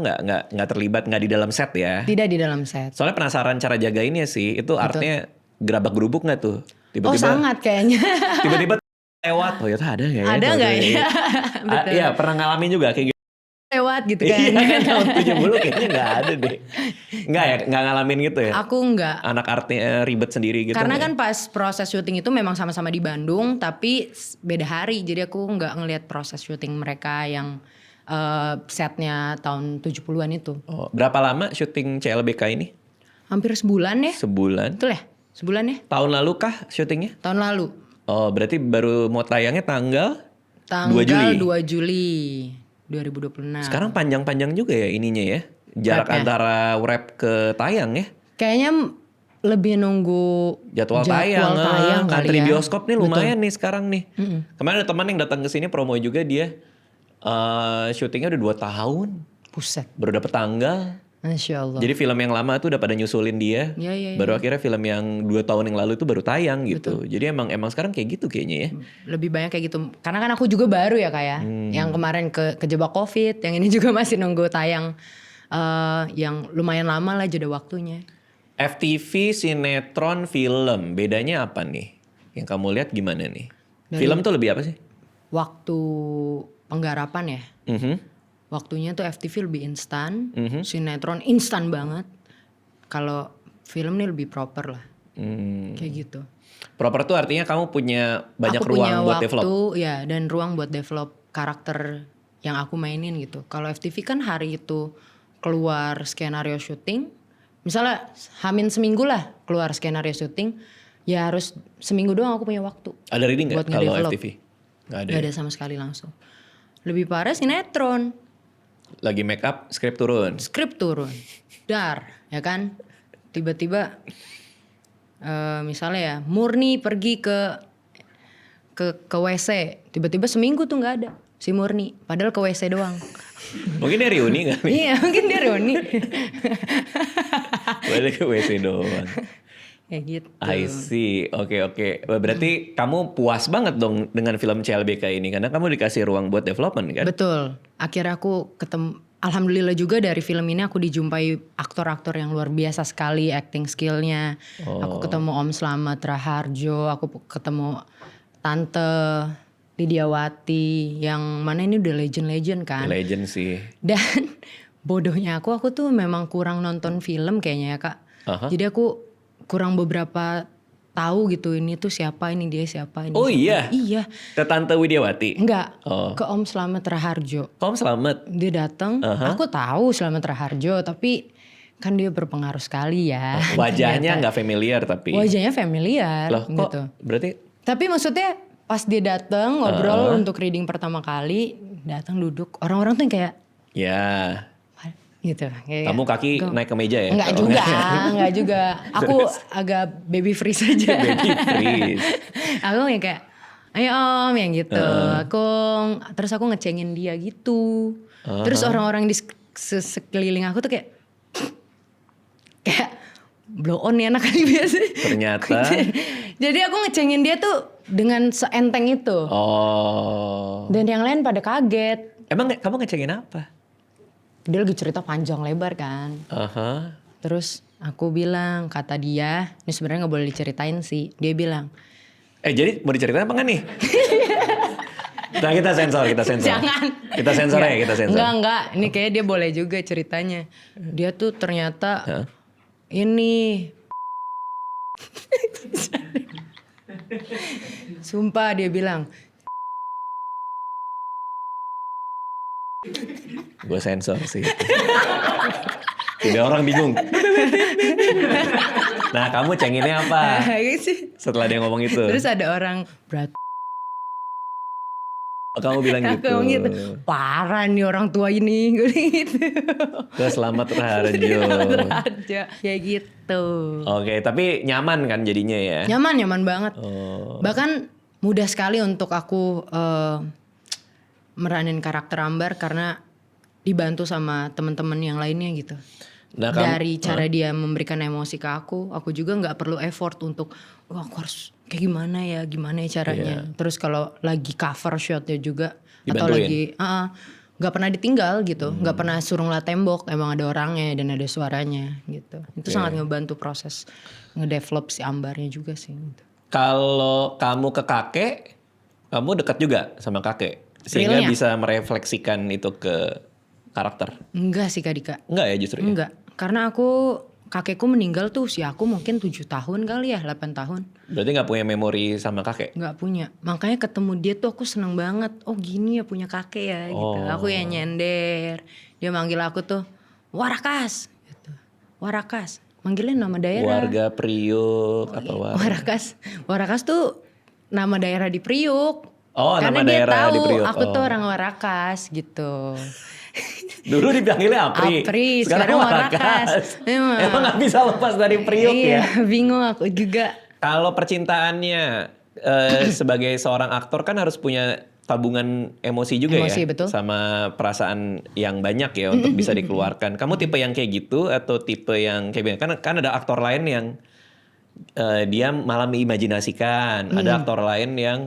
nggak terlibat, nggak di dalam set ya? Tidak di dalam set. Soalnya penasaran cara jagainnya sih, itu artinya gerabak gerubuk nggak tuh? Oh sangat kayaknya. Tiba-tiba lewat, oh ya ada nggak ya? Ada nggak ya? Betul. Iya pernah ngalamin juga kayak gitu. Lewat gitu kan. Iya kan tahun 70 kayaknya nggak ada deh. Nggak ya, nggak ngalamin gitu ya? Aku nggak. Anak artinya ribet sendiri gitu. Karena nggak kan pas proses syuting itu memang sama-sama di Bandung, tapi beda hari. Jadi aku nggak ngelihat proses syuting mereka yang setnya tahun 70-an itu. ya? Oh, berapa lama syuting CLBK ini? Hampir sebulan ya? Sebulan. Betul ya? Sebulan ya? Tahun lalu kah syutingnya? Tahun lalu. Oh berarti baru mau tayangnya tanggal Tanggal 2 Juli. Juli 2026. Sekarang panjang-panjang juga ya ininya ya. Jarak Wrap-nya. antara wrap ke tayang ya. Kayaknya lebih nunggu Jadwal tayang, kali ngantri ya. bioskop nih lumayan nih sekarang nih. Kemarin ada teman yang datang ke sini promo juga dia syutingnya udah 2 tahun, Buset. baru dapet tanggal. Masya Allah. Jadi film yang lama tuh udah pada nyusulin dia. Iya. Baru akhirnya film yang 2 tahun yang lalu itu baru tayang gitu. Jadi emang sekarang kayak gitu kayaknya ya. Lebih banyak kayak gitu. Karena kan aku juga baru ya kayak. Yang kemarin kejebak COVID, yang ini juga masih nunggu tayang yang lumayan lama lah jeda waktunya. FTV, sinetron, film, bedanya apa nih? Yang kamu lihat gimana nih? Film tuh lebih apa sih? Waktu penggarapan ya. Mhm. Waktunya tuh FTV lebih instan, sinetron instan banget. Kalau film nih lebih proper lah, kayak gitu. Proper tuh artinya kamu punya banyak Aku ruang punya buat waktu, develop. ya, dan ruang buat develop karakter yang aku mainin gitu. Kalau FTV kan hari itu keluar skenario syuting, misalnya hamin seminggu lah keluar skenario syuting, ya harus seminggu doang aku punya waktu. Ada reading nggak buat kalau ngedevelop. FTV? Nggak ada. Gak ya? ada sama sekali langsung. Lebih parah sinetron. Lagi make up, skrip turun. Skrip turun, dar, ya kan? Tiba-tiba, misalnya ya, Murni pergi ke WC, tiba-tiba seminggu tuh nggak ada si Murni, padahal ke WC doang. Mungkin dia reuni kan? Iya, mungkin dia Roni. Balik ke WC doang. Kayak gitu. I see. Oke. Berarti kamu puas banget dong dengan film CLBK ini karena kamu dikasih ruang buat development kan? Betul. Akhirnya aku ketemu. Alhamdulillah juga dari film ini aku dijumpai aktor-aktor yang luar biasa sekali acting skillnya. Aku ketemu Om Slamet Raharjo, aku ketemu Tante Lidiawati yang mana ini udah legend-legend kan. Legend sih. Dan bodohnya aku tuh memang kurang nonton film kayaknya ya Kak. Jadi aku kurang beberapa tahu gitu ini tuh siapa, ini dia siapa, ini Oh siapa. iya? Iya. Ke Tante Widiawati? Enggak, Oh. ke Om Slamet Raharjo. Om selamat. Dia datang, aku tahu Slamet Raharjo, tapi kan dia berpengaruh sekali ya. Wajahnya ternyata. nggak familiar tapi. Wajahnya familiar Loh kok gitu. berarti Tapi maksudnya pas dia datang ngobrol untuk reading pertama kali, datang duduk, orang-orang tuh yang kayak ya gitu. Kayak, kamu kaki naik ke meja ya? Enggak Kalau juga, enggak juga. Aku agak baby freeze aja. Baby freeze. Aku yang kayak, ayo Om, yang gitu. Terus aku ngecengin dia gitu. Terus orang-orang di sekeliling aku tuh kayak blow on nih anak ini biasa. Ternyata. Jadi aku ngecengin dia tuh dengan seenteng itu. Oh. Dan yang lain pada kaget. Emang kamu ngecengin apa? Dia lagi cerita panjang lebar kan. Terus aku bilang, kata dia, ini sebenarnya nggak boleh diceritain sih. Dia bilang, Jadi mau diceritain apa nggak nih? Nah kita sensor. jangan. Kita sensor ya, kita sensor. Enggak. Ini kayak dia boleh juga ceritanya. Dia tuh ternyata ini. Sumpah dia bilang. Gue sensor sih. Tidak orang bingung. Nah kamu cenginnya apa? Setelah dia ngomong itu. Terus ada orang berat. Kamu bilang Aku gitu. ngomong gitu. Parah nih orang tua ini. Gue gitu. Ke Slamet Raharjo. Raharjo. Kayak gitu. Oke, tapi nyaman kan jadinya ya? Nyaman banget. Oh. Bahkan mudah sekali untuk aku meranin karakter Ambar karena dibantu sama teman-teman yang lainnya gitu. Nah, dari cara dia memberikan emosi ke aku juga nggak perlu effort untuk wah aku harus kayak gimana ya caranya. Terus kalau lagi cover shotnya juga atau lagi nggak pernah ditinggal gitu, nggak pernah suruh ngeliat tembok, emang ada orangnya dan ada suaranya gitu. Itu sangat ngebantu proses ngedevelop si Ambarnya juga sih. Gitu. Kalau kamu ke kakek, kamu dekat juga sama kakek, sehingga Realnya? bisa merefleksikan itu ke karakter. Enggak sih Kak Dika. Enggak ya justru? Enggak, karena kakekku meninggal tuh usia aku mungkin 7 tahun kali ya, 8 tahun. Berarti nggak punya memori sama kakek? Nggak punya. Makanya ketemu dia tuh aku seneng banget. Oh gini ya punya kakek ya gitu. Aku yang nyender. Dia manggil aku tuh Warakas gitu. Warakas. Manggilnya nama daerah. Warga Priuk apa Warakas. Warakas tuh nama daerah di Priuk. Oh, Karena nama dia daerah di tahu Priok. aku tuh Oh. orang Warakas gitu. Dulu dipanggilnya Apri. Apri, sekarang Warakas. Emang gak bisa lepas dari Priok ya? Iya, bingung aku juga. Kalau percintaannya sebagai seorang aktor kan harus punya tabungan emosi juga Emosi, ya, betul. sama perasaan yang banyak ya untuk bisa dikeluarkan. Kamu tipe yang kayak gitu atau tipe yang kayak kan ada aktor lain yang dia malah mengimajinasikan, ada aktor lain yang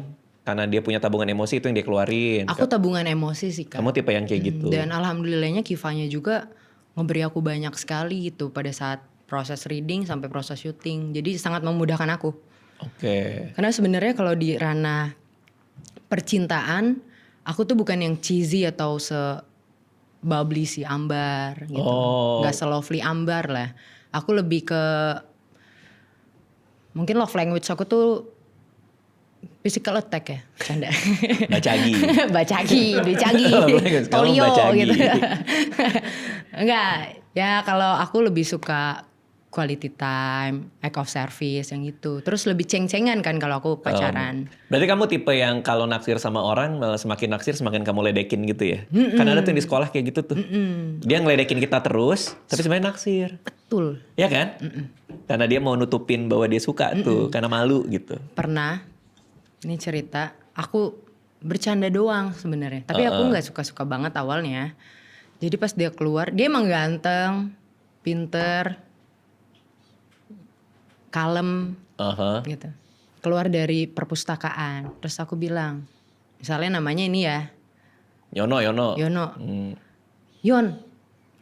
karena dia punya tabungan emosi itu yang dia keluarin. Aku tabungan emosi sih Kak. Kamu tipe yang kayak gitu. Dan alhamdulillahnya Kifanya juga memberi aku banyak sekali gitu pada saat proses reading sampai proses syuting. Jadi sangat memudahkan aku. Oke. Karena sebenarnya kalau di ranah percintaan, aku tuh bukan yang cheesy atau bubbly si Ambar gitu. Oh. Gak se-lovely Ambar lah. Aku lebih ke mungkin love language aku tuh physical attack ya, canda. Bacagi. Bacagi, Kalau polio bacagi. gitu. Enggak, ya kalau aku lebih suka quality time, act of service yang gitu. Terus lebih ceng-cengan kan kalau aku pacaran. Berarti kamu tipe yang kalau naksir sama orang malah semakin naksir semakin kamu ledekin gitu ya? Kan ada tuh yang di sekolah kayak gitu tuh. Dia ngeledekin kita terus, tapi sebenarnya naksir. Betul. Ya kan? Karena dia mau nutupin bahwa dia suka tuh, karena malu gitu. Pernah, ini cerita, aku bercanda doang sebenarnya. Tapi aku nggak suka-suka banget awalnya. Jadi pas dia keluar, dia emang ganteng, pinter, kalem gitu. Keluar dari perpustakaan. Terus aku bilang, misalnya namanya ini ya, Yono. Yono. Yon,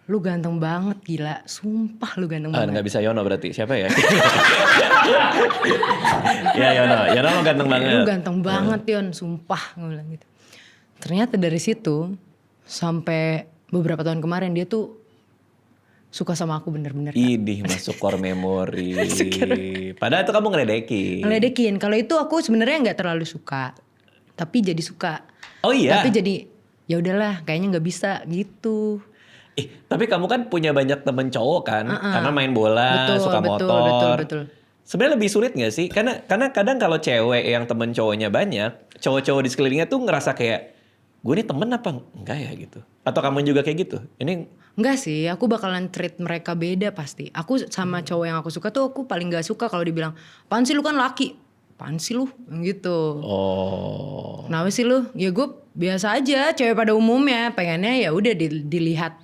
lu ganteng banget gila. Sumpah lu ganteng banget. Nggak bisa Yono berarti. Siapa ya? Ya Yono. Yono lo ganteng banget. Lu ganteng banget Yon, sumpah. Gue bilang gitu. Ternyata dari situ, sampai beberapa tahun kemarin dia tuh suka sama aku bener-bener. Idih masuk core memory. Padahal itu kamu ngeledekin. Ngeledekin. Kalau itu aku sebenarnya nggak terlalu suka, tapi jadi suka. Oh iya. Tapi jadi ya udahlah, kayaknya nggak bisa gitu. Tapi kamu kan punya banyak temen cowok kan, karena main bola, Betul, suka betul, motor. betul. Sebenarnya lebih sulit gak sih? Karena kadang kalau cewek yang temen cowoknya banyak, cowok-cowok di sekelilingnya tuh ngerasa kayak, gue ini temen apa enggak ya gitu? Atau kamu juga kayak gitu? Ini Enggak sih, aku bakalan treat mereka beda pasti. Aku sama cowok yang aku suka tuh aku paling gak suka kalau dibilang, apaan sih lu kan laki? Apaan sih lu? Gitu. oh Kenapa sih lu? Ya gue biasa aja, cewek pada umumnya pengennya ya udah dilihat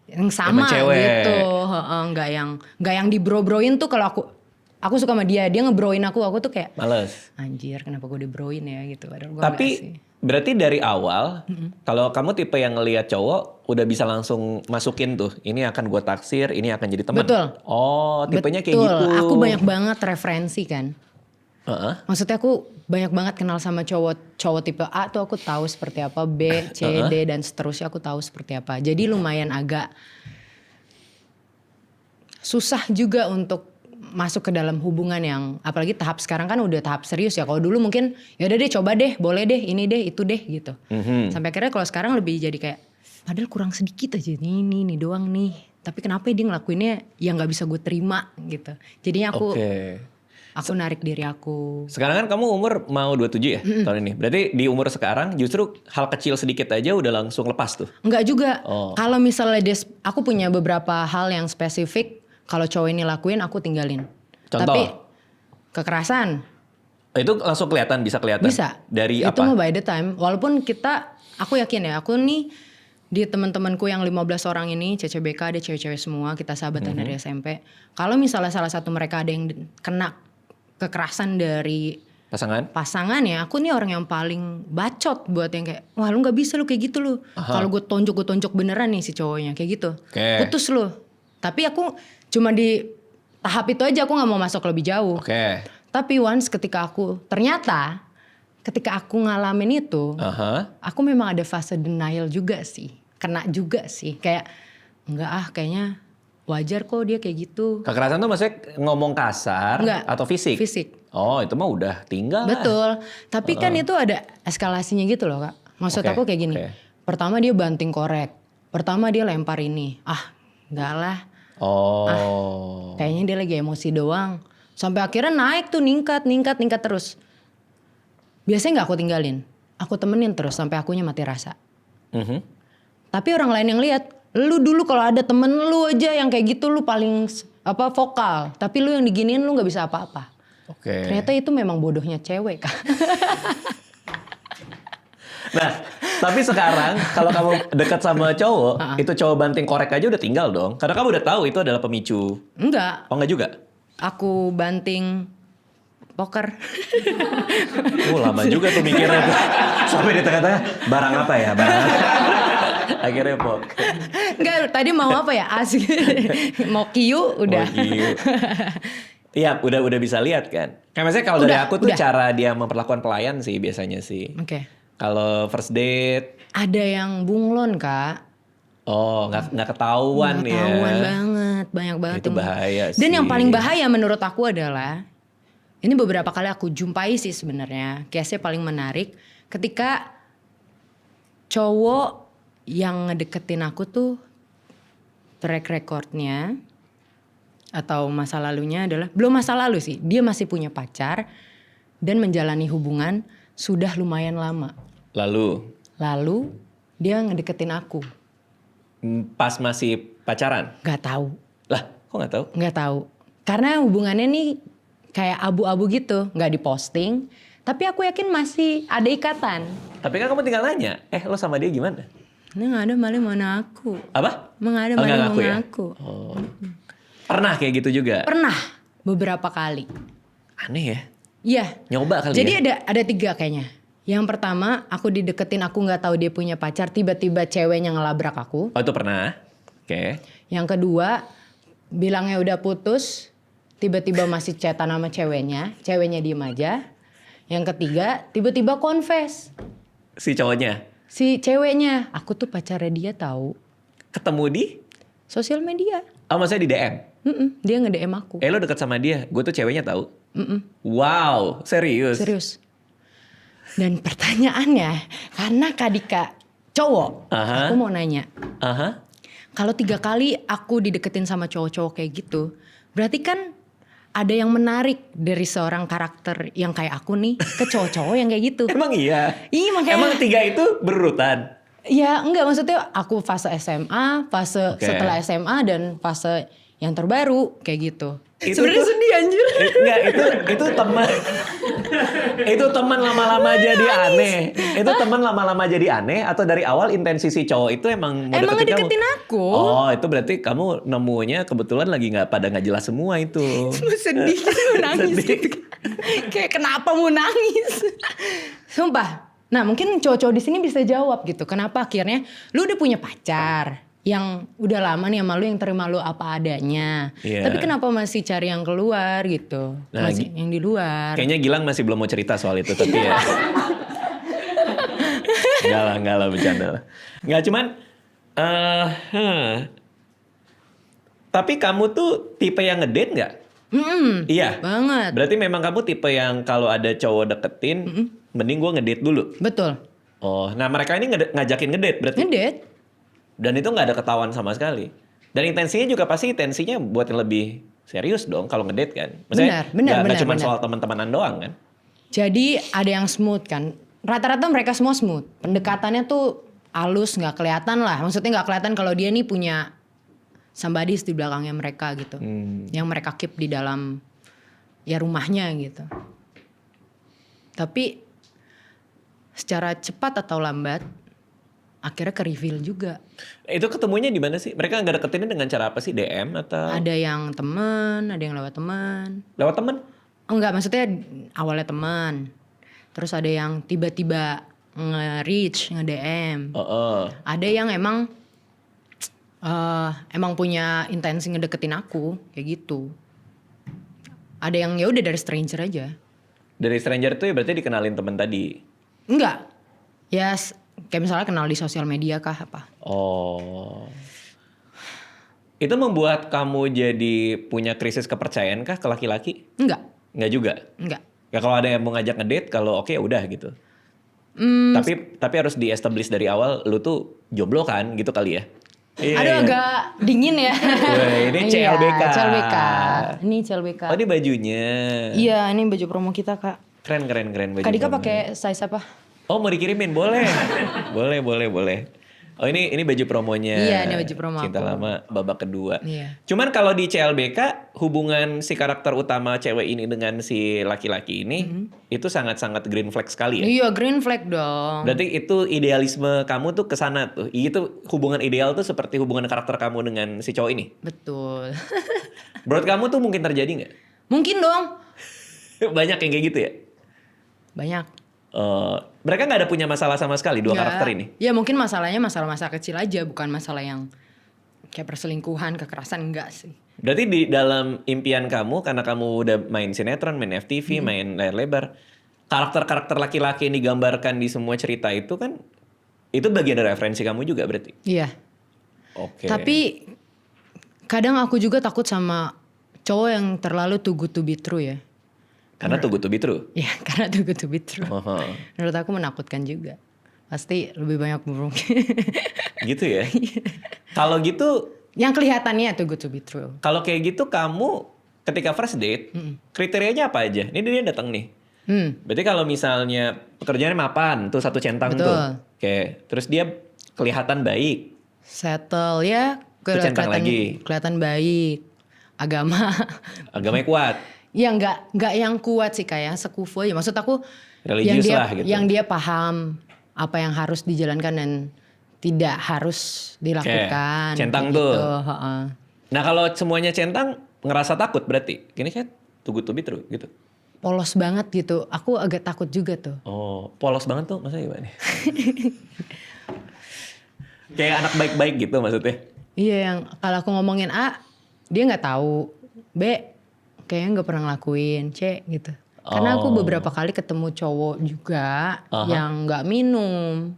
yang sama Emang cewek. gitu. Nggak yang dibro-broin tuh kalau aku suka sama dia ngebroin aku tuh kayak males. anjir kenapa gue dibroin ya gitu. Padahal gue Tapi enggak sih. berarti dari awal, kalau kamu tipe yang ngelihat cowok, udah bisa langsung masukin tuh, ini akan gue taksir, ini akan jadi teman. Betul. Oh, tipenya kayak Betul, gitu. aku banyak banget referensi kan. Heeh. Maksudnya aku banyak banget kenal sama cowok tipe A tuh aku tahu seperti apa, B, C, D dan seterusnya aku tahu seperti apa. Jadi lumayan agak susah juga untuk masuk ke dalam hubungan yang apalagi tahap sekarang kan udah tahap serius ya. Kalau dulu mungkin ya udah deh coba deh, boleh deh, ini deh, itu deh gitu. Sampai akhirnya kalau sekarang lebih jadi kayak padahal kurang sedikit aja nih doang nih. Tapi kenapa dia ngelakuinnya yang nggak bisa gue terima gitu. Jadinya aku narik diri aku. Sekarang kan kamu umur mau 27 ya tahun ini. Berarti di umur sekarang justru hal kecil sedikit aja udah langsung lepas tuh. Enggak juga. Oh. Kalau misalnya aku punya beberapa hal yang spesifik. Kalau cowok ini lakuin aku tinggalin. Contoh? Tapi kekerasan. Itu langsung bisa kelihatan. Bisa. Dari itu apa? mah by the time. Walaupun aku yakin ya. Aku nih di teman-temanku yang 15 orang ini. CCBK ada cewek-cewek semua. Kita sahabatan dari SMP. Kalau misalnya salah satu mereka ada yang kena kekerasan dari pasangan ya, aku nih orang yang paling bacot buat yang kayak wah lu nggak bisa lu kayak gitu lu. Kalau gue tonjok beneran nih si cowoknya kayak gitu. Putus lu. Tapi aku cuma di tahap itu aja, aku nggak mau masuk lebih jauh. Tapi once ketika aku ngalamin itu, aku memang ada fase denial juga sih, kena juga sih, kayak kayaknya wajar kok dia kayak gitu. Kekerasan tuh maksudnya ngomong kasar atau fisik? Fisik. Oh itu mah udah tinggal. Betul. Tapi kan itu ada eskalasinya gitu loh Kak. Maksud aku kayak gini. Pertama dia banting korek. Pertama dia lempar ini. Enggak lah. Kayaknya dia lagi emosi doang. Sampai akhirnya naik tuh ningkat terus. Biasanya gak aku tinggalin. aku temenin terus sampai akunya mati rasa. Mhm. Tapi orang lain yang lihat, lu dulu kalau ada temen lu aja yang kayak gitu lu paling vokal. Tapi lu yang diginiin lu nggak bisa apa-apa. Oke. Ternyata itu memang bodohnya cewek Kak. Nah, tapi sekarang kalau kamu dekat sama cowok, itu cowok banting korek aja udah tinggal dong. Karena kamu udah tahu itu adalah pemicu. Enggak, Oh enggak juga? aku banting poker. Lama juga tuh mikirnya tuh. Sampai di tengah-tengah, barang apa ya? Barang. Akhirnya poker. Enggak, tadi mau apa ya? Asik. Mau kiu udah. Oh, iya. Iya, udah bisa lihat kan. Kayak misalnya kalau dari aku tuh cara dia memperlakukan pelayan sih biasanya sih. Oke. Kalau first date, Ada yang bunglon Kak. oh nggak ketahuan ya. Ketahuan banget, banyak banget. Itu yang- bahaya sih. Dan yang paling bahaya menurut aku adalah, ini beberapa kali aku jumpai sih sebenarnya, case-nya paling menarik ketika cowok yang ngedeketin aku tuh track recordnya atau masa lalunya adalah, belum masa lalu sih, dia masih punya pacar dan menjalani hubungan sudah lumayan lama. Lalu dia ngedeketin aku, Pas masih pacaran? nggak tahu. Lah, kok nggak tahu? Nggak tahu. Karena hubungannya nih kayak abu-abu gitu. Nggak diposting. Tapi aku yakin masih ada ikatan. Tapi kan kamu tinggal nanya, lo sama dia gimana? Ini nggak ada malah mana aku. Apa? Mengada Oh, nggak malah ngaku ya? mana aku. Oh. Pernah kayak gitu juga? Pernah beberapa kali. Aneh ya? Iya. Nyoba kali Jadi ya? ada 3 kayaknya. Yang pertama aku dideketin, aku nggak tahu dia punya pacar. Tiba-tiba ceweknya ngelabrak aku. Oh itu pernah? Oke. Yang kedua bilangnya udah putus. Tiba-tiba masih chatan sama ceweknya. Ceweknya diem aja. Yang ketiga tiba-tiba confess. Si cowoknya? Si ceweknya, aku tuh pacarnya dia tahu. Ketemu di? Sosial media. Oh maksudnya di DM? Dia nge-DM aku. Lo deket sama dia, gue tuh ceweknya tahu. Mm-mm. Wow, serius? Serius. Dan pertanyaannya, karena Kak Dika cowok, Aha. aku mau nanya. Aha. Kalau 3 kali aku dideketin sama cowok-cowok kayak gitu, berarti kan ada yang menarik dari seorang karakter yang kayak aku nih ke cowok-cowok yang kayak gitu. Emang iya? Iya makanya. Emang 3 itu berurutan? Ya enggak, maksudnya aku fase SMA, fase Oke. setelah SMA dan fase yang terbaru kayak gitu. Itu Sebenarnya tuh- sedih anjir. Enggak, itu teman. Itu teman lama-lama jadi aneh. Itu teman lama-lama jadi aneh atau dari awal intensi si cowok itu emang mau Emang deketin ngedeketin kamu? aku. Oh, itu berarti kamu nemunya kebetulan lagi nggak jelas semua itu. Sedih gitu, nangis Sedih. gitu. Kayak kenapa mau nangis? Sumpah. Nah mungkin cowok-cowok di sini bisa jawab gitu. Kenapa akhirnya lu udah punya pacar yang udah lama nih sama lu, yang terima lu apa adanya. Iya. Tapi kenapa masih cari yang keluar gitu? Nah, Masih yang di luar. Kayaknya Gilang masih belum mau cerita soal itu tapi ya. Enggak lah bercanda lah. Enggak cuman tapi kamu tuh tipe yang ngedate nggak? Iya. Banget. Berarti memang kamu tipe yang kalau ada cowok deketin, mending gue ngedate dulu. Betul. Oh, nah mereka ini ngajakin ngedate berarti. Ngedate. Dan itu nggak ada ketahuan sama sekali. Dan intensinya juga pasti intensinya buat yang lebih serius dong kalau ngedate kan. Benar, nggak cuma benar. soal teman-temanan doang kan. Jadi ada yang smooth kan. Rata-rata mereka semua smooth. Pendekatannya tuh halus, nggak kelihatan lah. Maksudnya nggak kelihatan kalau dia nih punya somebody di belakangnya mereka gitu. Yang mereka keep di dalam ya rumahnya gitu. Tapi secara cepat atau lambat akhirnya ke reveal juga. Itu ketemunya di mana sih? Mereka nggak deketinnya dengan cara apa sih? DM atau Ada yang temen, ada yang lewat teman. lewat temen? Enggak, maksudnya awalnya teman. Terus ada yang tiba-tiba nge-reach, nge-DM. Oh. Ada yang emang punya intensi ngedeketin aku kayak gitu. Ada yang ya udah dari stranger aja. Dari stranger tuh ya berarti dikenalin temen tadi. Enggak. Ya kayak misalnya kenal di sosial media kah apa. Oh. Itu membuat kamu jadi punya krisis kepercayaan kah ke laki-laki? Enggak. Nggak juga. Enggak. Ya kalau ada yang mau ngajak ngedate, kalau oke udah gitu. Tapi harus di-establish dari awal lu tuh jomblo kan gitu kali ya. Aduh agak dingin ya. Weh, ini Iya, CLBK. CLBK. Ini CLBK. Oh ini bajunya. Iya, ini baju promo kita, Kak. Keren baju. Kak Dika kamu. pakai size apa? Oh mau dikirimin? Boleh. boleh. Oh ini baju promonya. Iya, ini baju promo Cinta aku. Lama babak kedua. Iya. Cuman kalau di CLBK hubungan si karakter utama cewek ini dengan si laki-laki ini itu sangat-sangat green flag sekali ya. Iya, green flag dong. Berarti itu idealisme kamu tuh kesana tuh. Itu hubungan ideal tuh seperti hubungan karakter kamu dengan si cowok ini. Betul. Menurut kamu tuh mungkin terjadi nggak? Mungkin dong. Banyak yang kayak gitu ya? Banyak. Mereka nggak ada punya masalah sama sekali dua Nggak. karakter ini. Ya mungkin masalahnya masalah-masalah kecil aja, bukan masalah yang kayak perselingkuhan, kekerasan, enggak sih. Berarti di dalam impian kamu, karena kamu udah main sinetron, main FTV, main layar lebar, karakter-karakter laki-laki yang digambarkan di semua cerita itu kan, itu bagian dari referensi kamu juga berarti? Iya. Oke. Tapi kadang aku juga takut sama cowok yang terlalu too good to be true ya. Karena too good to be true? Ya, karena too good to be true. Aha. Menurut aku menakutkan juga. Pasti lebih banyak burung. Gitu ya? Kalau gitu, Yang kelihatannya too good to be true. kalau kayak gitu kamu ketika first date, kriterianya apa aja? Ini dia datang nih. Berarti kalau misalnya pekerjaannya mapan, tuh satu centang Betul. tuh. Oke, terus dia kelihatan baik. Settle ya. Itu centang lagi. Kelihatan baik. Agama. Agamanya kuat. Ya nggak yang kuat sih kayak sekufu aja. Maksud aku Religius lah gitu. yang dia paham apa yang harus dijalankan dan tidak harus dilakukan. Centang kayak tuh. Gitu. Heeh. Nah kalau semuanya centang, ngerasa takut berarti. Gini kan too good to be true gitu. Polos banget gitu. Aku agak takut juga tuh. Oh, polos banget tuh maksudnya gimana? Kayak anak baik-baik gitu maksudnya. Iya, yang kalau aku ngomongin A, dia nggak tahu. B, kayaknya nggak pernah ngelakuin. C gitu. Karena aku beberapa kali ketemu cowok juga yang nggak minum,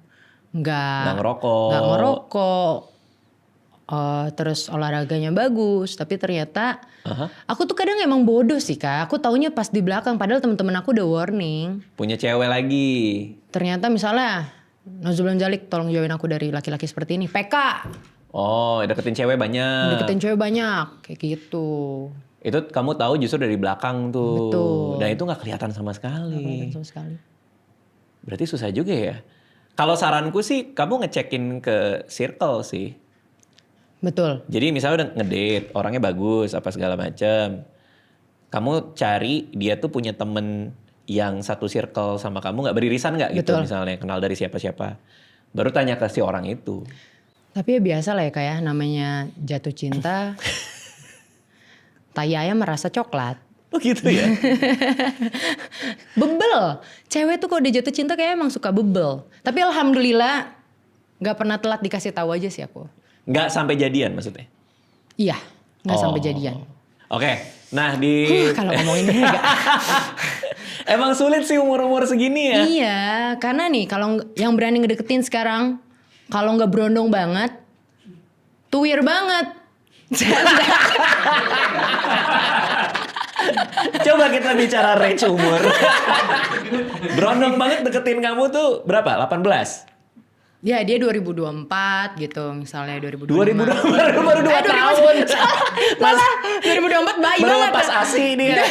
Nggak nggak ngerokok. ngerokok, terus olahraganya bagus. Tapi ternyata aku tuh kadang emang bodoh sih kak. Aku taunya pas di belakang, padahal teman-teman aku udah warning. Punya cewek lagi. Ternyata misalnya, Nozulan Jalik, tolong jauhin aku dari laki-laki seperti ini. PK, Oh, deketin cewek banyak. deketin cewek banyak, kayak gitu. Itu kamu tahu justru dari belakang tuh. Betul. Dan itu nggak kelihatan sama sekali. Sama sekali. Berarti susah juga ya. Kalau saranku sih, kamu ngecekin ke circle sih. Betul. Jadi misalnya udah ngedate, orangnya bagus, apa segala macam. Kamu cari dia tuh punya temen yang satu circle sama kamu, nggak beririsan nggak gitu Betul. misalnya, kenal dari siapa-siapa. Baru tanya ke si orang itu. Tapi ya biasa lah ya kayak namanya jatuh cinta. Tai ayam merasa coklat. Oh gitu ya? Bebel. Cewek tuh kalau udah jatuh cinta kayak emang suka bebel. Tapi alhamdulillah gak pernah telat dikasih tahu aja sih aku. Nggak sampai jadian maksudnya? Iya, gak sampai Oh. jadian. Oke, nah di... Kalau ngomongin ini agak... Emang sulit sih umur-umur segini ya? Iya, karena nih kalau yang berani ngedeketin sekarang, kalau nggak berondong banget, tuwir banget. Coba kita bicara range umur. Berondong banget deketin kamu tuh berapa? 18? Ya dia 2024 gitu misalnya 2025. 2002 baru 2 tahun. Malah 2024 bayi Baru banget. lepas ASI dia.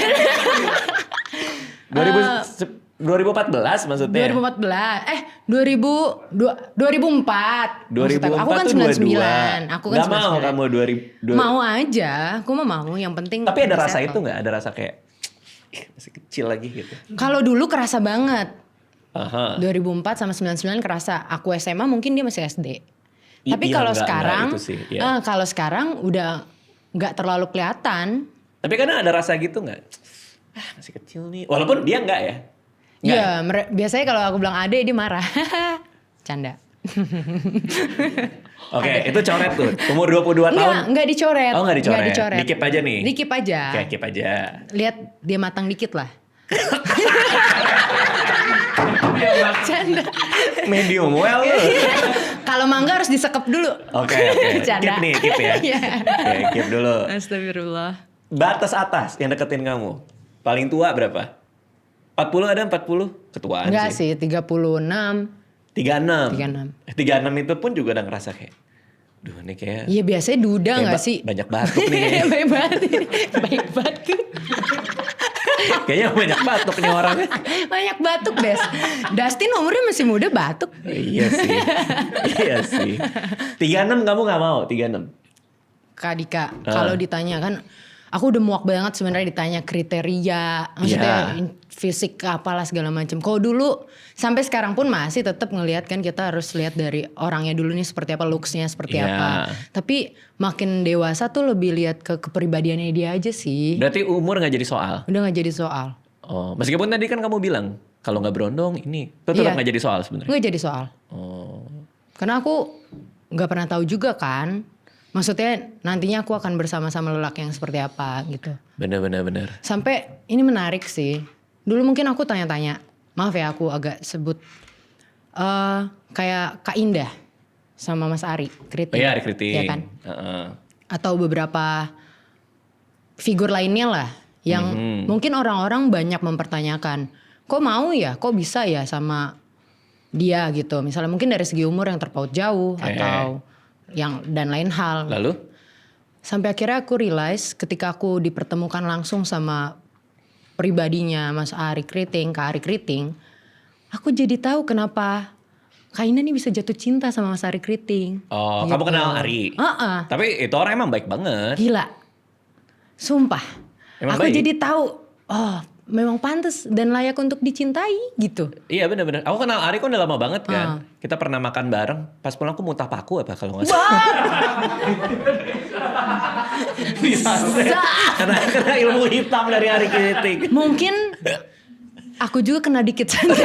2014 maksudnya. 2014. 2004. Maksud aku. Aku kan 99. Aku kan Gak mau 99. kamu 2000. Mau aja. Aku mah mau. Yang penting. Tapi ada rasa settle. itu gak? Ada rasa kayak masih kecil lagi gitu. Kalau dulu kerasa banget. Aha. 2004 sama 99 kerasa. Aku SMA mungkin dia masih SD. Tapi Iya, kalau enggak sekarang, itu sih, iya. kalau sekarang udah nggak terlalu kelihatan. Tapi kadang ada rasa gitu gak? Masih kecil nih. Walaupun dia enggak ya. Nggak Iya, biasanya kalau aku bilang ade dia marah. Canda. Oke, itu coret tuh. Umur 22 tahun. Enggak dicoret. Oh, nggak dicoret. Nggak dicoret. Dikip aja nih. Dikip aja. Oke, keep aja. Lihat dia matang dikit lah. Canda. Medium well lu. Kalau mangga harus disekep dulu. Oke. Canda. Keep nih, keep ya. Iya. Oke, keep dulu. Astagfirullah. Batas atas yang deketin kamu. Paling tua berapa? 40 ada 40? Ketuaan Enggak sih. sih, 36. 36. 36 itu pun juga udah ngerasa kayak, duh ini kayak Iya biasanya duda kayak nggak sih? banyak batuk nih. Baik banget ini. Baik banget. Kayaknya banyak batuk nih orangnya. Banyak batuk, Des. Dustin umurnya masih muda batuk. Iya sih. Iya sih. 36 kamu gak mau? 36? Kak Dika, kalau ditanya kan, aku udah muak banget sebenarnya ditanya kriteria, maksudnya fisik apalah segala macam. Kalau dulu sampai sekarang pun masih tetap ngelihat kan kita harus lihat dari orangnya dulu nih seperti apa, looks-nya seperti apa. Tapi makin dewasa tuh lebih lihat ke kepribadiannya dia aja sih. Berarti umur gak jadi soal? Udah gak jadi soal. Oh, meskipun tadi kan kamu bilang kalau nggak berondong ini, itu tetap nggak jadi soal sebenarnya. Nggak jadi soal. Oh, Karena aku nggak pernah tahu juga kan. Maksudnya nantinya aku akan bersama-sama lelaki yang seperti apa gitu. benar. Sampai ini menarik sih. Dulu mungkin aku tanya-tanya. Maaf ya aku agak sebut. Kayak Kak Indah sama Mas Ari Kriting. Iya, Ari Kriting. Ya kan? Atau beberapa figur lainnya lah. Yang mungkin orang-orang banyak mempertanyakan. Kok mau ya? Kok bisa ya sama dia gitu. Misalnya mungkin dari segi umur yang terpaut jauh. Atau yang dan lain hal. Lalu? Sampai akhirnya aku realize ketika aku dipertemukan langsung sama pribadinya Mas Ari Kriting, Kak Ari Kriting, aku jadi tahu kenapa Kak Ina nih bisa jatuh cinta sama Mas Ari Kriting. Oh, gitu. kamu kenal Ari? Tapi itu orang emang baik banget. Gila, sumpah. Emang aku baik? jadi tahu, oh memang pantas dan layak untuk dicintai gitu. Iya benar. Aku kenal Ari kok udah lama banget kan. Kita pernah makan bareng. Pas pulang aku muntah paku apa kalau nggak salah. Bisa. Karena ilmu hitam dari Ari Kriting. Mungkin aku juga kena dikit santet.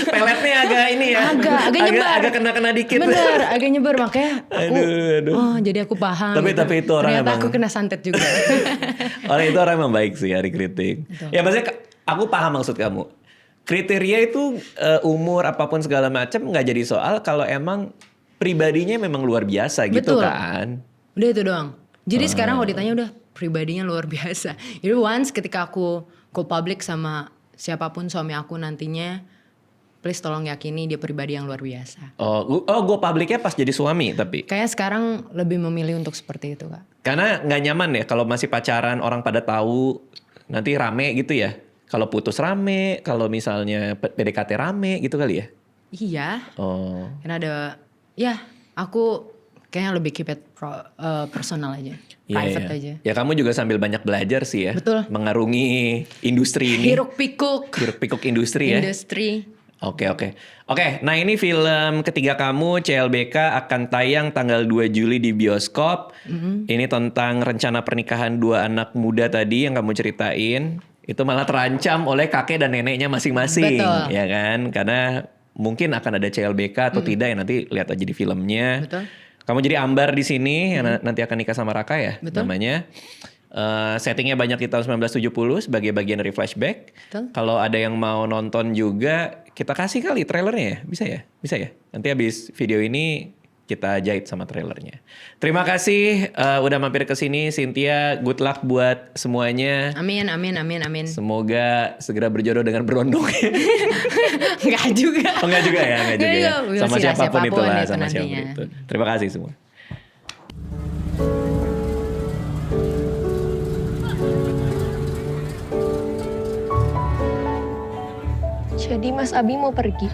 Peletnya agak ini ya. Agak nyebar. Agak kena dikit. Bener, agak nyebar makanya aku. Aduh. Oh, jadi aku paham. Tapi itu orang ternyata emang. aku kena santet juga. Orang itu orang emang baik sih Ari Kriting. Ya maksudnya aku paham maksud kamu. Kriteria itu umur apapun segala macam nggak jadi soal kalau emang pribadinya memang luar biasa gitu. Betul. Kan. Udah itu doang. Jadi sekarang kalau ditanya udah pribadinya luar biasa. Jadi once ketika aku go public sama siapapun suami aku nantinya, please tolong yakini dia pribadi yang luar biasa. Oh, gue publiknya pas jadi suami tapi. Kayaknya sekarang lebih memilih untuk seperti itu, Kak. Karena nggak nyaman ya kalau masih pacaran orang pada tahu nanti rame gitu ya. Kalau putus rame, kalau misalnya PDKT rame gitu kali ya. Iya. Oh. Karena ada, ya aku kayaknya lebih keep it personal aja. Private aja. Ya kamu juga sambil banyak belajar sih ya. Betul. Mengarungi industri ini. Hiruk pikuk industri ya. Industri. Oke, nah ini film ketiga kamu CLBK akan tayang tanggal 2 Juli di bioskop. Ini tentang rencana pernikahan dua anak muda tadi yang kamu ceritain. Itu malah terancam oleh kakek dan neneknya masing-masing. Betul. Ya kan? Karena mungkin akan ada CLBK atau tidak ya nanti lihat aja di filmnya. Betul. Kamu jadi Ambar di sini yang nanti akan nikah sama Raka ya. Betul. Namanya. Settingnya banyak di tahun 1970 sebagai bagian dari flashback. Betul. Kalau ada yang mau nonton juga, kita kasih kali trailernya ya? Bisa ya? Nanti habis video ini kita jahit sama trailernya. Terima kasih udah mampir ke sini Cynthia. Good luck buat semuanya. Amin. Semoga segera berjodoh dengan berondong. Enggak juga. Oh, enggak juga ya? Sama siapapun itulah. itu Sama nantinya. siapapun itu. Terima kasih semua. Jadi Mas Abi mau pergi?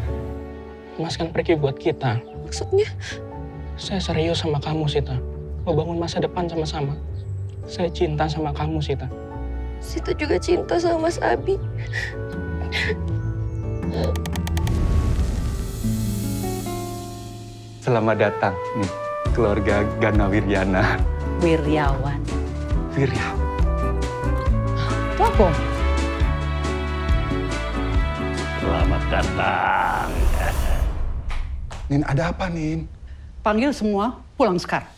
Mas kan pergi buat kita. Maksudnya? Saya serius sama kamu, Sita. Mau bangun masa depan sama-sama. Saya cinta sama kamu, Sita. Sita juga cinta sama Mas Abi. Selamat datang nih, keluarga Gana Wiryana. Wiryawan. Wiryawan. Itu apa? Selamat datang. Nin, ada apa, Nin? Panggil semua pulang sekarang.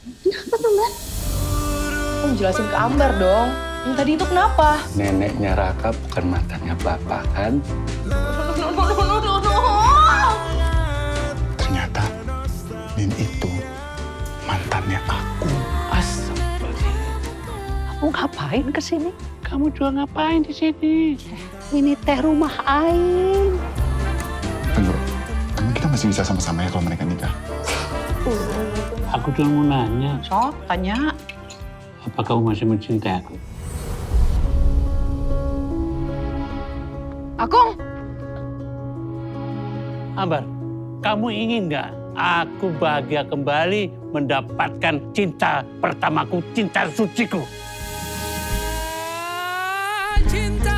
Kamu jelasin ke Ambar dong. Yang tadi itu kenapa? Neneknya Raka bukan mantannya Bapak, kan? No. Ternyata Nin itu mantannya aku. Kamu ngapain kesini? Kamu juga ngapain di sini? Ini teh rumah Ain. Tunggu, emang kita masih bisa sama-sama ya kalau mereka nikah? Aku cuma mau nanya, Sok, tanya. apa kamu masih mencintai aku? Akong! Ambar, kamu ingin nggak aku bahagia kembali mendapatkan cinta pertamaku, cinta suciku? Cinta